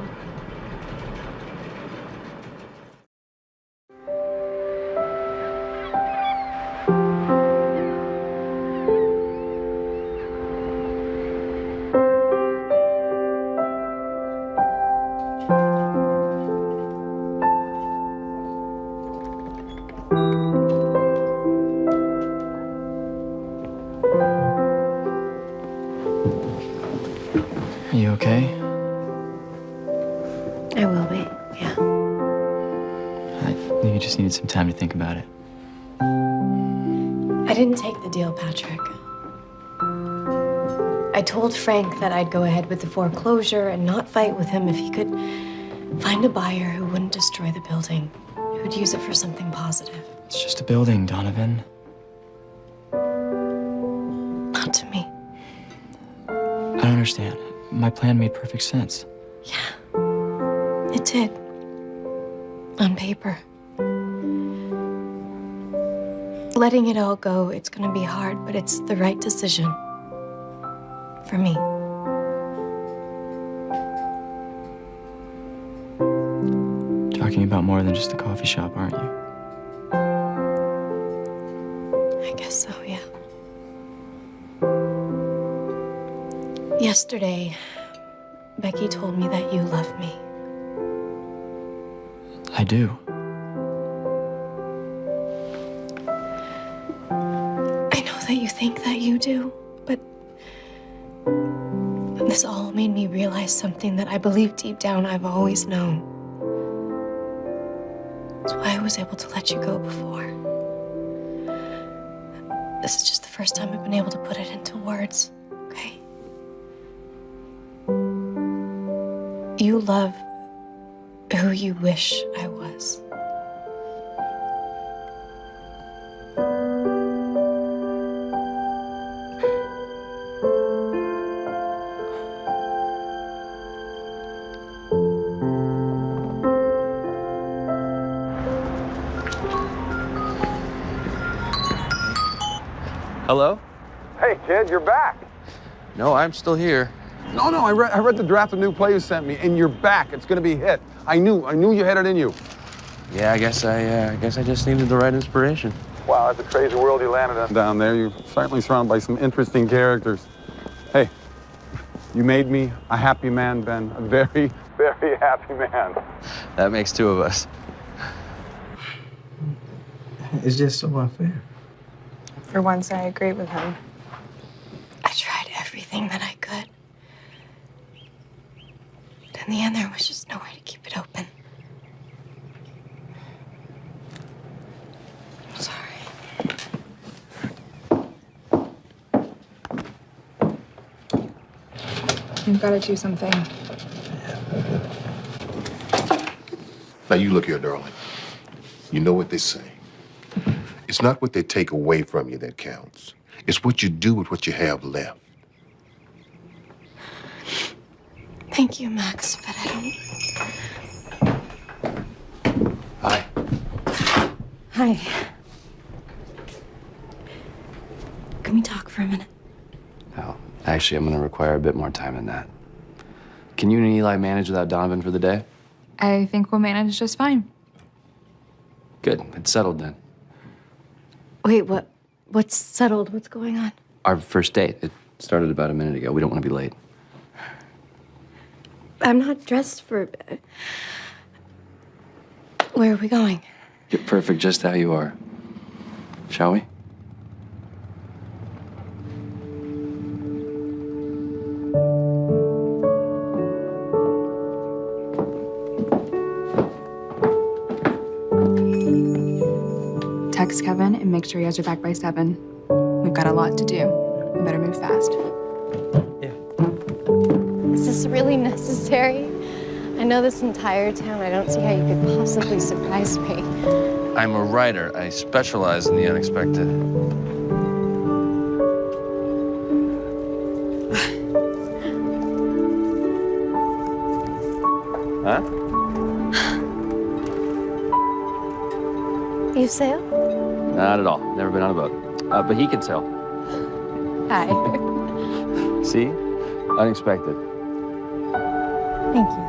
Are you okay? I will be, yeah. I think you just needed some time to think about it. I didn't take the deal, Patrick. I told Frank that I'd go ahead with the foreclosure and not fight with him if he could find a buyer who wouldn't destroy the building, who'd use it for something positive. It's just a building, Donovan. Not to me. I don't understand. My plan made perfect sense. Yeah, it did. On paper. Letting it all go, it's gonna be hard, but it's the right decision. For me. Talking about more than just a coffee shop, aren't you? Yesterday, Becky told me that you love me. I do. I know that you think that you do, but this all made me realize something that I believe deep down I've always known. That's why I was able to let you go before. This is just the first time I've been able to put it into words, okay? You love who you wish I was. Hello? Hey, kid, you're back. No, I'm still here. No, I read the draft of the new play you sent me, and you're back. It's gonna be a hit. I knew you had it in you. Yeah, I guess I just needed the right inspiration. Wow, that's a crazy world you landed in down there. You're certainly surrounded by some interesting characters. Hey, you made me a happy man, Ben. A very, very happy man. That makes two of us. It's just so unfair. For once, I agree with him. I tried everything that I could. But in the end, there was just no way to keep it open. I'm sorry. You've got to do something. Now, you look here, darling. You know what they say. It's not what they take away from you that counts. It's what you do with what you have left. Thank you, Max, but I don't... Hi. Hi. Can we talk for a minute? No, actually, I'm gonna require a bit more time than that. Can you and Eli manage without Donovan for the day? I think we'll manage just fine. Good, it's settled then. Wait, what's settled? What's going on? Our first date, it started about a minute ago. We don't want to be late. I'm not dressed for... Where are we going? You're perfect just how you are. Shall we? Text Kevin and make sure you guys are back by 7. We've got a lot to do. We better move fast. Is this really necessary? I know this entire town. I don't see how you could possibly surprise me. I'm a writer. I specialize in the unexpected. Huh? You sail? Not at all. Never been on a boat. But he can sail. Hi. See? Unexpected. Thank you.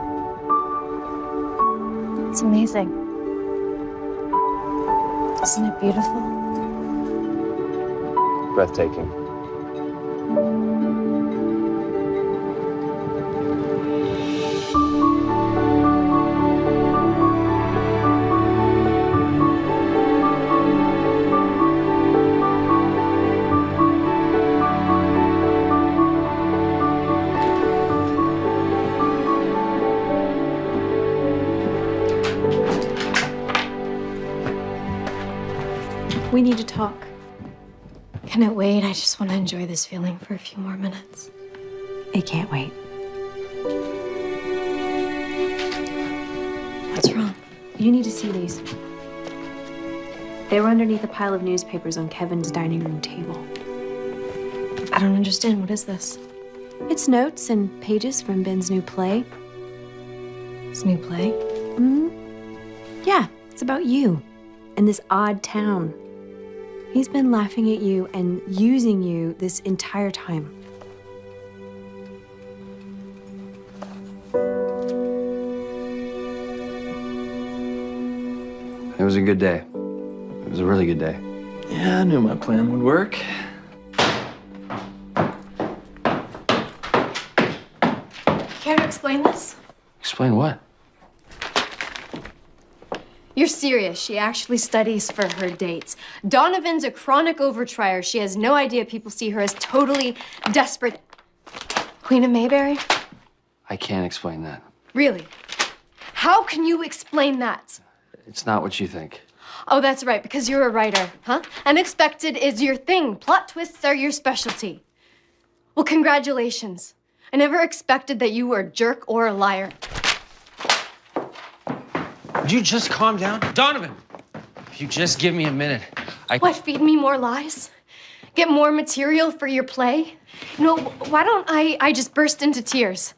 It's amazing. Isn't it beautiful? Breathtaking. We need to talk. Can it wait? I just want to enjoy this feeling for a few more minutes. It can't wait. What's wrong? You need to see these. They were underneath a pile of newspapers on Kevin's dining room table. I don't understand. What is this? It's notes and pages from Ben's new play. His new play? Mm-hmm. Yeah, it's about you and this odd town. He's been laughing at you and using you this entire time. It was a good day. It was a really good day. Yeah, I knew my plan would work. explain this? Explain what? You're serious. She actually studies for her dates. Donovan's a chronic overtrier. She has no idea people see her as totally desperate. Queen of Mayberry? I can't explain that. Really? How can you explain that? It's not what you think. Oh, that's right, because you're a writer, huh? Unexpected is your thing. Plot twists are your specialty. Well, congratulations. I never expected that you were a jerk or a liar. Would you just calm down? Donovan! If you just give me a minute, What, feed me more lies? Get more material for your play? You know, why don't I just burst into tears?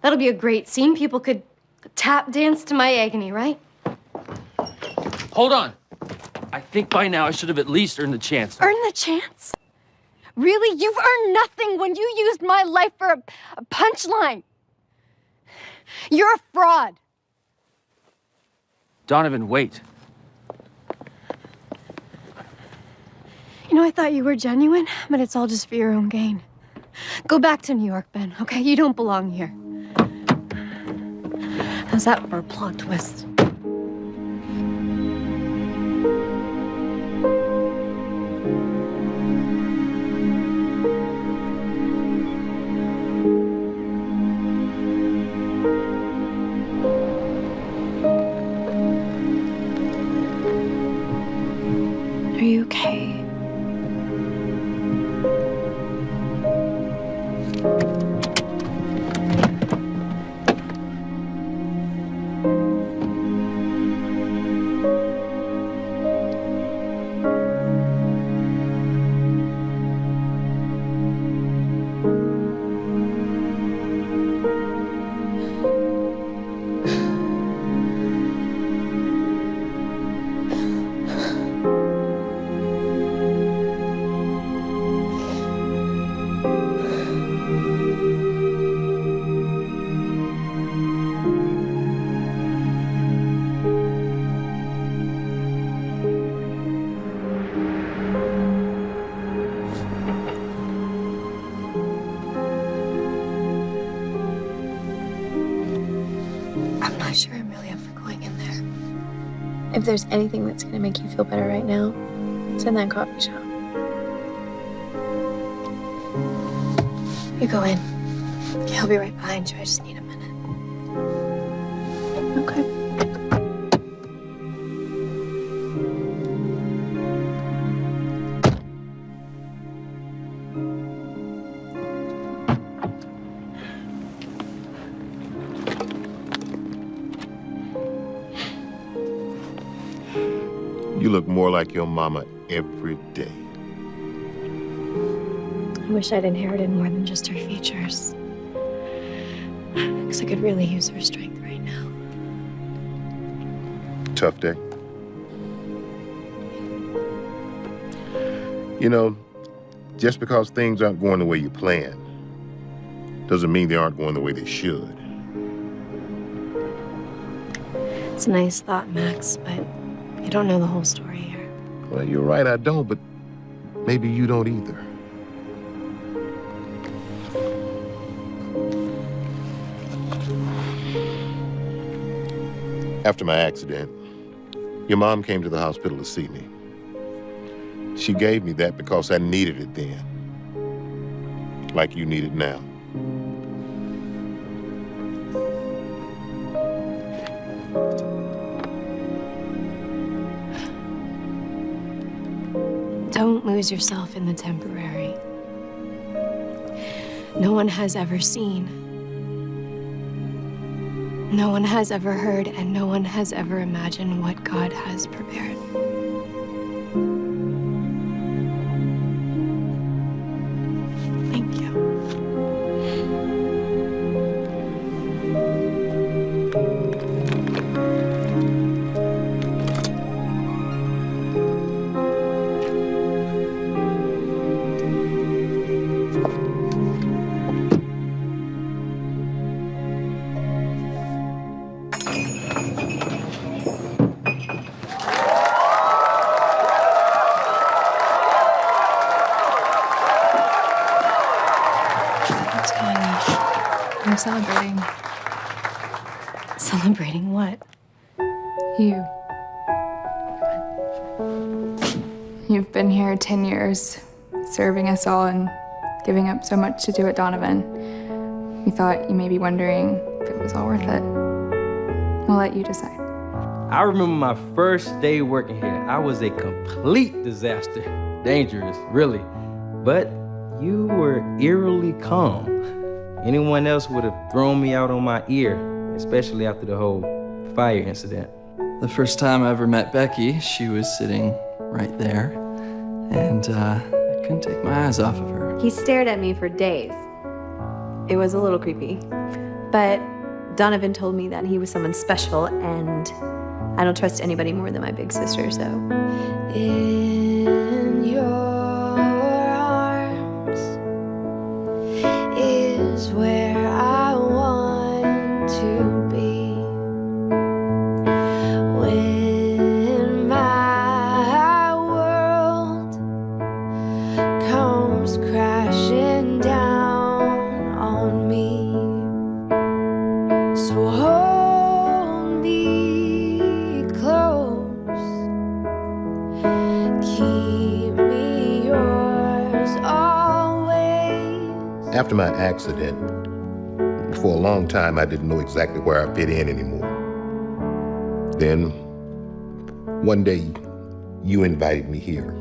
That'll be a great scene. People could tap dance to my agony, right? Hold on. I think by now I should have at least earned the chance. Earn the chance? Really? You've earned nothing when you used my life for a punchline. You're a fraud. Donovan, wait. You know, I thought you were genuine, but it's all just for your own gain. Go back to New York, Ben, okay? You don't belong here. How's that for a plot twist? Are you okay? I'm not sure I'm really up for going in there. If there's anything that's gonna make you feel better right now, it's in that coffee shop. You go in. I'll be right behind you. I just need a minute. Okay. You look more like your mama every day. I wish I'd inherited more than just her features. Because I could really use her strength right now. Tough day. You know, just because things aren't going the way you planned doesn't mean they aren't going the way they should. It's a nice thought, Max, but you don't know the whole story here. Well, you're right, I don't, but maybe you don't either. After my accident, your mom came to the hospital to see me. She gave me that because I needed it then, like you need it now. Don't lose yourself in the temporary. No one has ever seen. No one has ever heard, and no one has ever imagined what God has prepared. Thank you. What's going on? We're celebrating. Celebrating what? You. You've been here 10 years, serving us all and giving up so much to do it, Donovan. We thought you may be wondering if it was all worth it. We'll let you decide. I remember my first day working here. I was a complete disaster. Dangerous, really. But you were eerily calm. Anyone else would have thrown me out on my ear, especially after the whole fire incident. The first time I ever met Becky, she was sitting right there, and I couldn't take my eyes off of her. He stared at me for days. It was a little creepy. But Donovan told me that he was someone special, and I don't trust anybody more than my big sister, so. In your arms is where I want to be. When my world comes crashing down on me, so hold me close, keep me yours always. After my accident, for a long time, I didn't know exactly where I fit in anymore. Then, one day, you invited me here.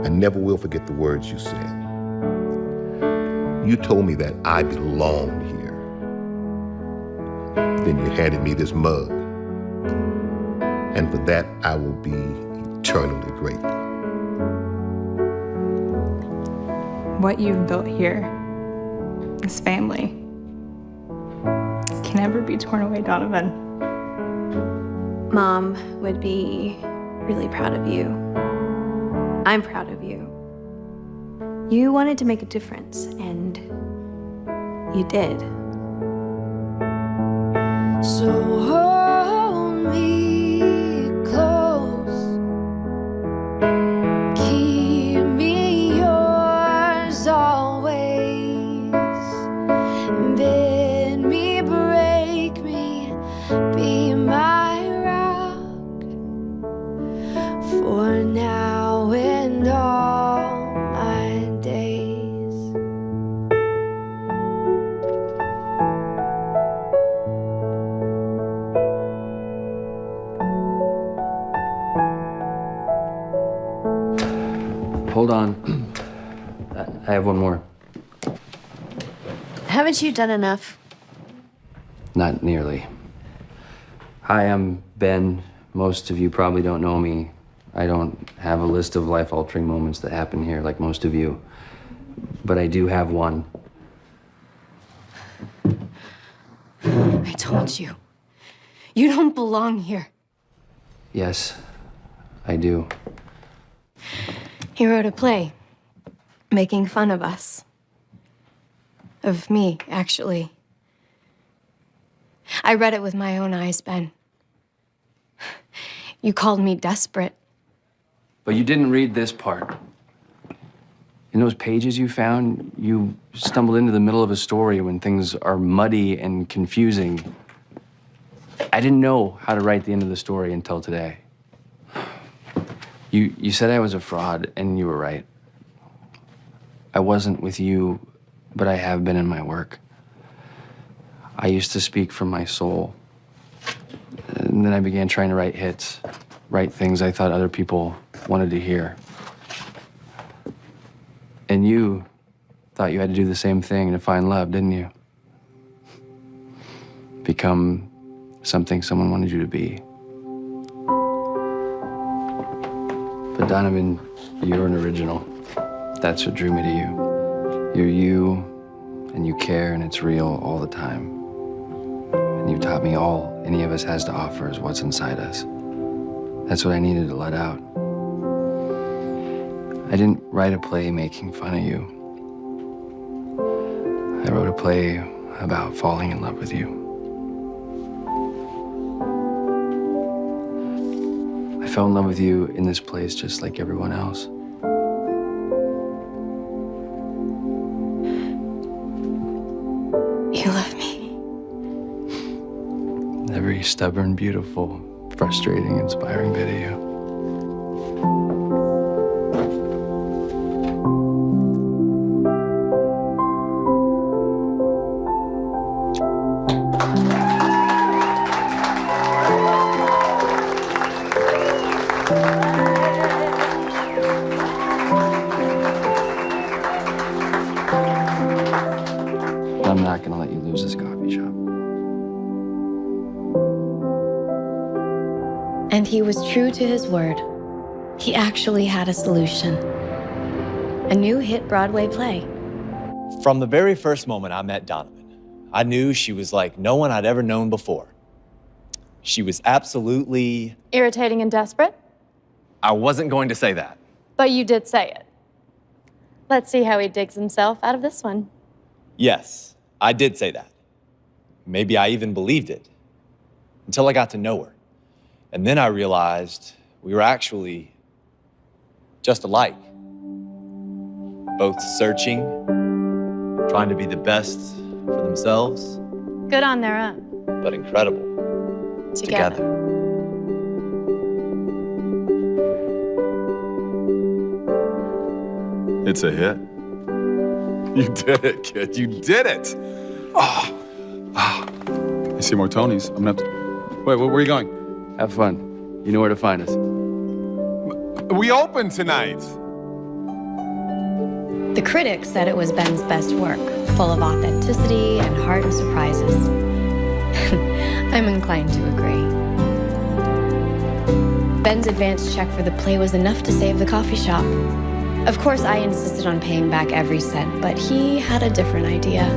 I never will forget the words you said. You told me that I belonged here. Then you handed me this mug. And for that, I will be eternally grateful. What you've built here, this family, can never be torn away, Donovan. Mom would be really proud of you. I'm proud of you. You wanted to make a difference, and you did. So hold me close, keep me yours always, bid me, break me, be my rock, for now and all my days. Hold on. I have one more. Haven't you done enough? Not nearly. Hi, I'm Ben. Most of you probably don't know me. I don't have a list of life-altering moments that happen here like most of you. But I do have one. I told you. You don't belong here. Yes, I do. He wrote a play, making fun of us. Of me, actually. I read it with my own eyes, Ben. You called me desperate. But you didn't read this part. In those pages you found, you stumbled into the middle of a story when things are muddy and confusing. I didn't know how to write the end of the story until today. You said I was a fraud, and you were right. I wasn't with you, but I have been in my work. I used to speak from my soul. And then I began trying to write hits, write things I thought other people wanted to hear. And you thought you had to do the same thing to find love, didn't you? Become something someone wanted you to be. But Donovan, you're an original. That's what drew me to you. You're you, and you care, and it's real all the time. And you taught me all any of us has to offer is what's inside us. That's what I needed to let out. I didn't write a play making fun of you. I wrote a play about falling in love with you. I fell in love with you in this place just like everyone else. You love me. stubborn, beautiful, frustrating, inspiring bit of you. I'm not gonna let you lose this coffee shop. And he was true to his word. He actually had a solution. A new hit Broadway play. From the very first moment I met Donovan, I knew she was like no one I'd ever known before. She was absolutely... Irritating and desperate? I wasn't going to say that. But you did say it. Let's see how he digs himself out of this one. Yes, I did say that. Maybe I even believed it. Until I got to know her. And then I realized we were actually just alike. Both searching, trying to be the best for themselves. Good on their own. But incredible. Together. It's a hit. You did it, kid. You did it. Oh. I see more Tonys. I'm gonna have to... Wait, where are you going? Have fun. You know where to find us. We open tonight. The critics said it was Ben's best work, full of authenticity and heart and surprises. I'm inclined to agree. Ben's advance check for the play was enough to save the coffee shop. Of course, I insisted on paying back every cent, but he had a different idea.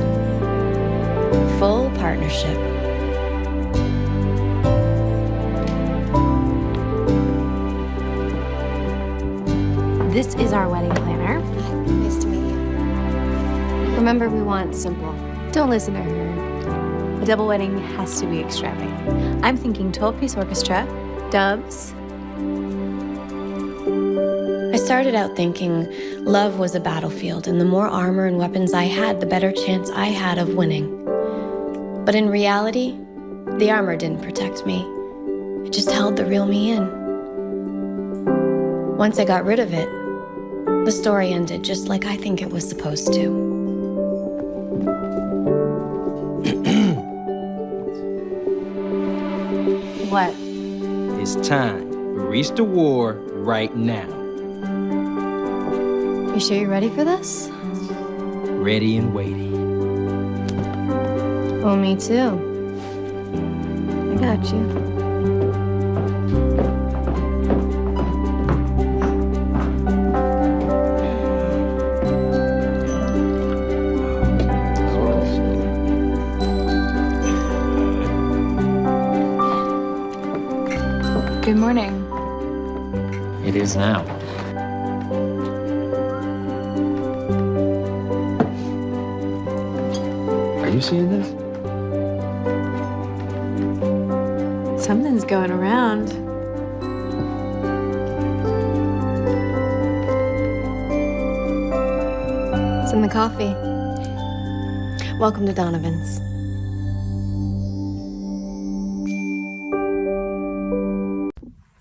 Full partnership. This is our wedding planner. Nice to meet you. Remember, we want simple. Don't listen to her. A double wedding has to be extravagant. I'm thinking 12-piece orchestra, doves. I started out thinking love was a battlefield, and the more armor and weapons I had, the better chance I had of winning. But in reality, the armor didn't protect me. It just held the real me in. Once I got rid of it, the story ended just like I think it was supposed to. What? It's time. Reach the war right now. You sure you're ready for this? Ready and waiting. Oh, me too. I got you. Good morning. It is now. Are you seeing this? Something's going around. It's in the coffee. Welcome to Donovan's.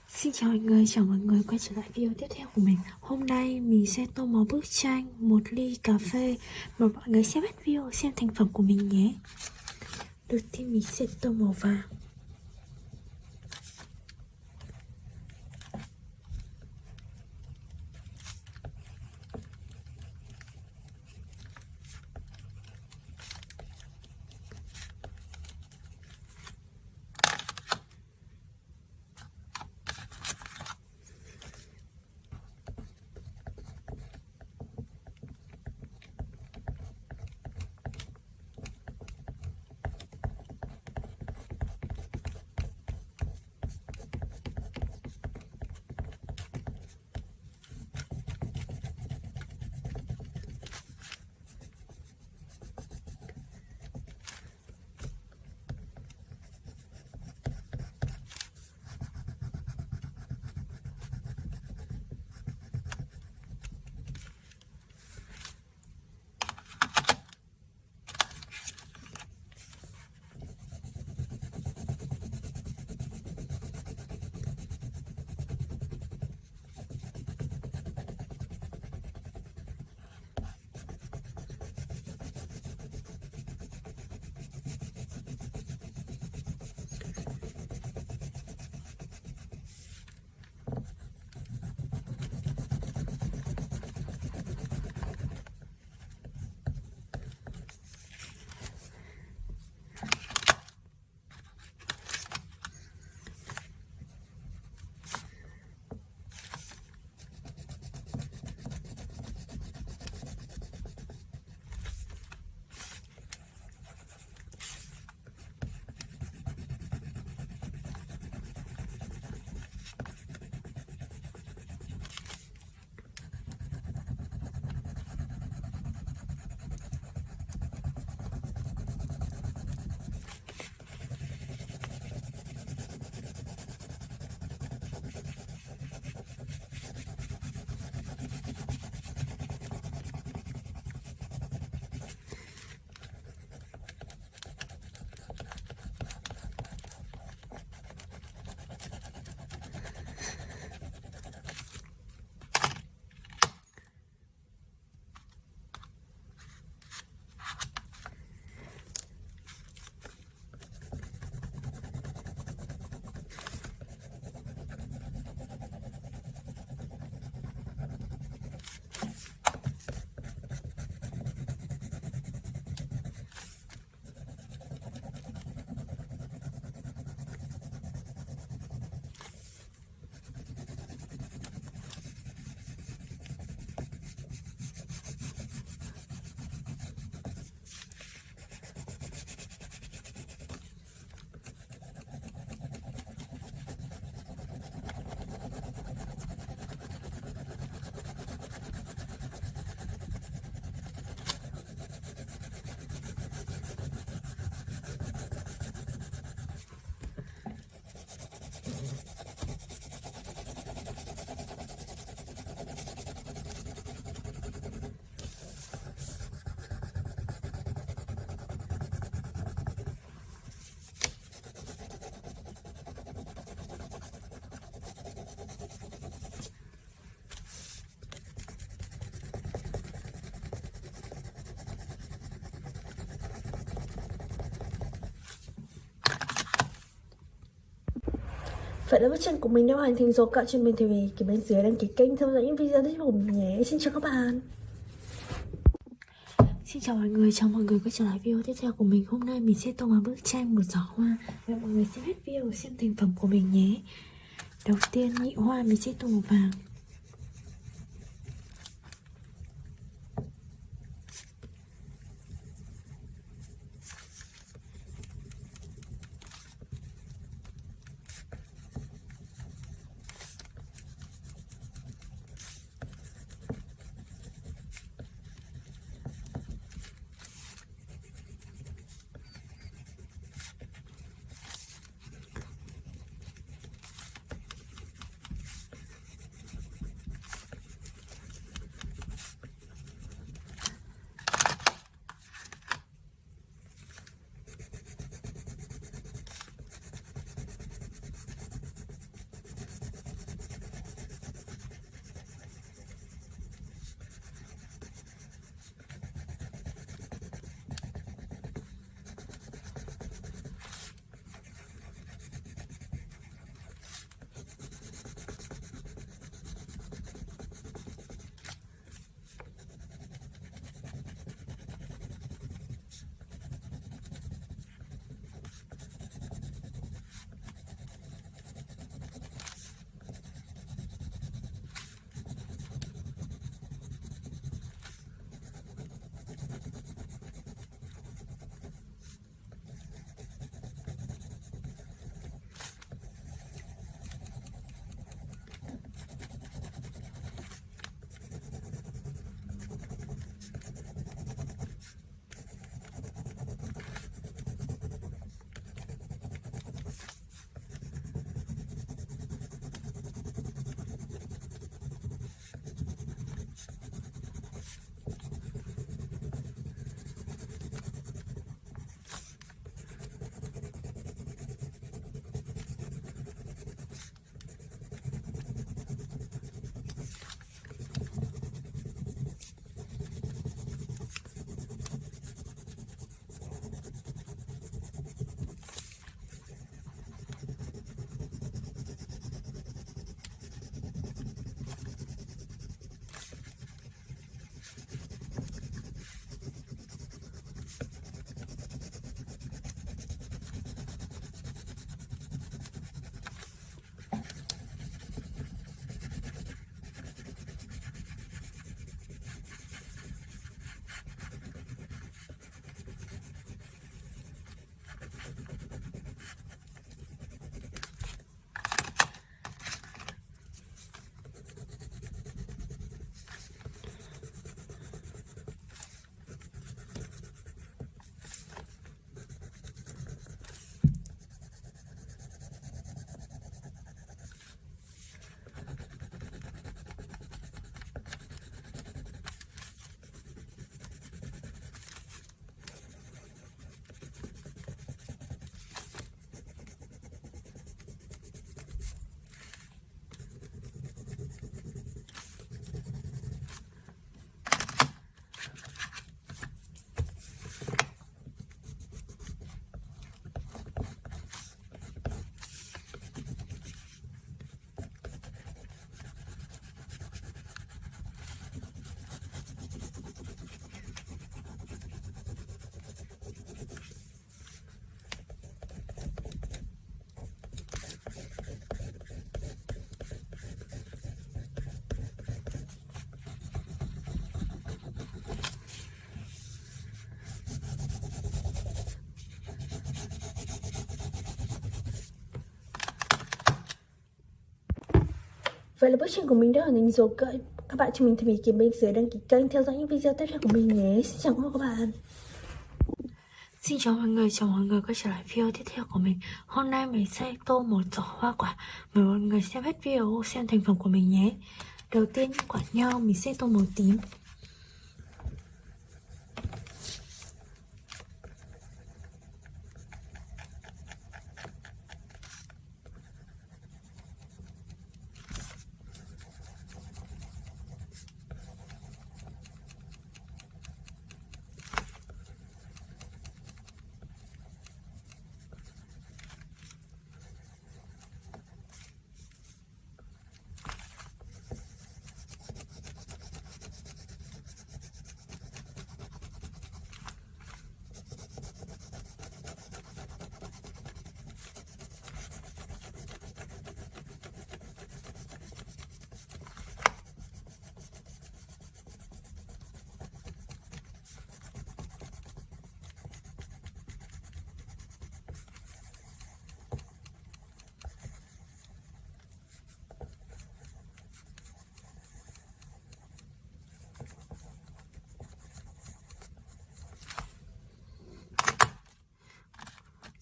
Xin chào mọi người quay trở lại video tiếp theo của mình. Hôm nay mình sẽ tô màu bức tranh một ly cà phê. Mời mọi người xem hết video xem thành phẩm của mình nhé. Đầu tiên mình sẽ tô màu vàng. Vậy là bước chân của mình đã hoàn thành rồi. Các bạn trên bên TV thì bên dưới đăng ký kênh theo dõi những video tiếp theo của mình nhé. Xin chào các bạn. Xin chào mọi người, chào mọi người quay trở lại video tiếp theo của mình. Hôm nay mình sẽ tô một bức tranh một giỏ hoa. Và mọi người xem hết video xem thành phẩm của mình nhé. Đầu tiên nhị hoa mình sẽ tô màu vàng. Vậy là bức tranh của mình đã hoàn thành rồi. Các bạn cho mình thì mình bên dưới đăng ký kênh theo dõi những video tiếp theo của mình nhé. Xin chào các bạn. Xin chào mọi người quay trở lại video tiếp theo của mình. Hôm nay mình sẽ tô một giỏ hoa quả. Mời mọi người xem hết video xem thành phẩm của mình nhé. Đầu tiên quả nho mình sẽ tô màu tím.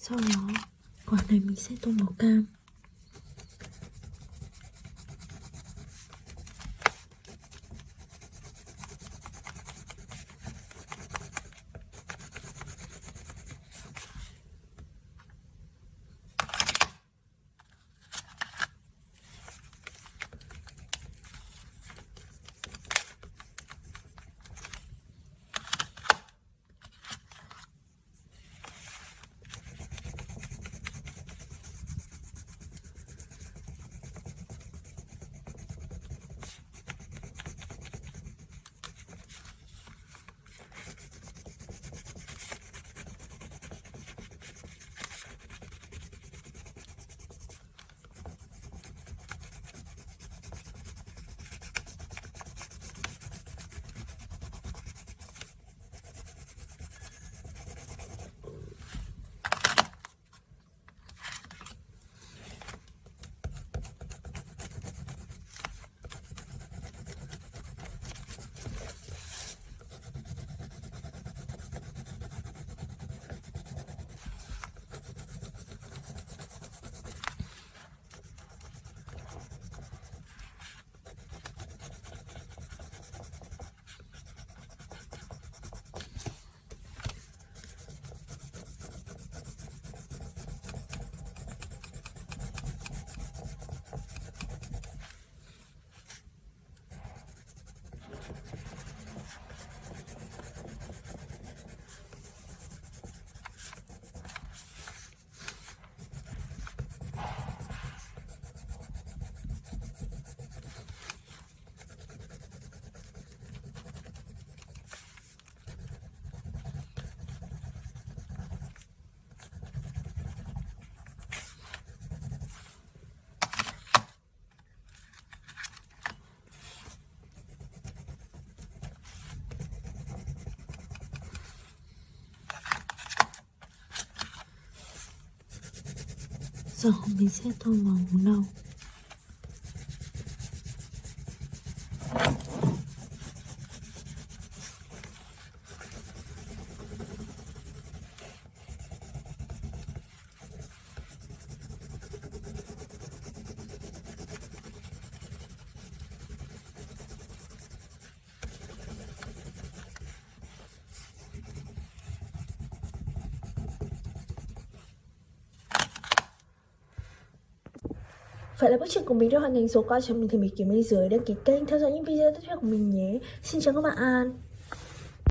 Sau đó quả này mình sẽ tô màu cam. Giờ mình sẽ tô màu nâu. Vậy là bức tranh của mình đã hoàn thành. Số qua cho mình thì mình kiếm bên dưới, đăng ký kênh, theo dõi những video tiếp theo của mình nhé. Xin chào các bạn.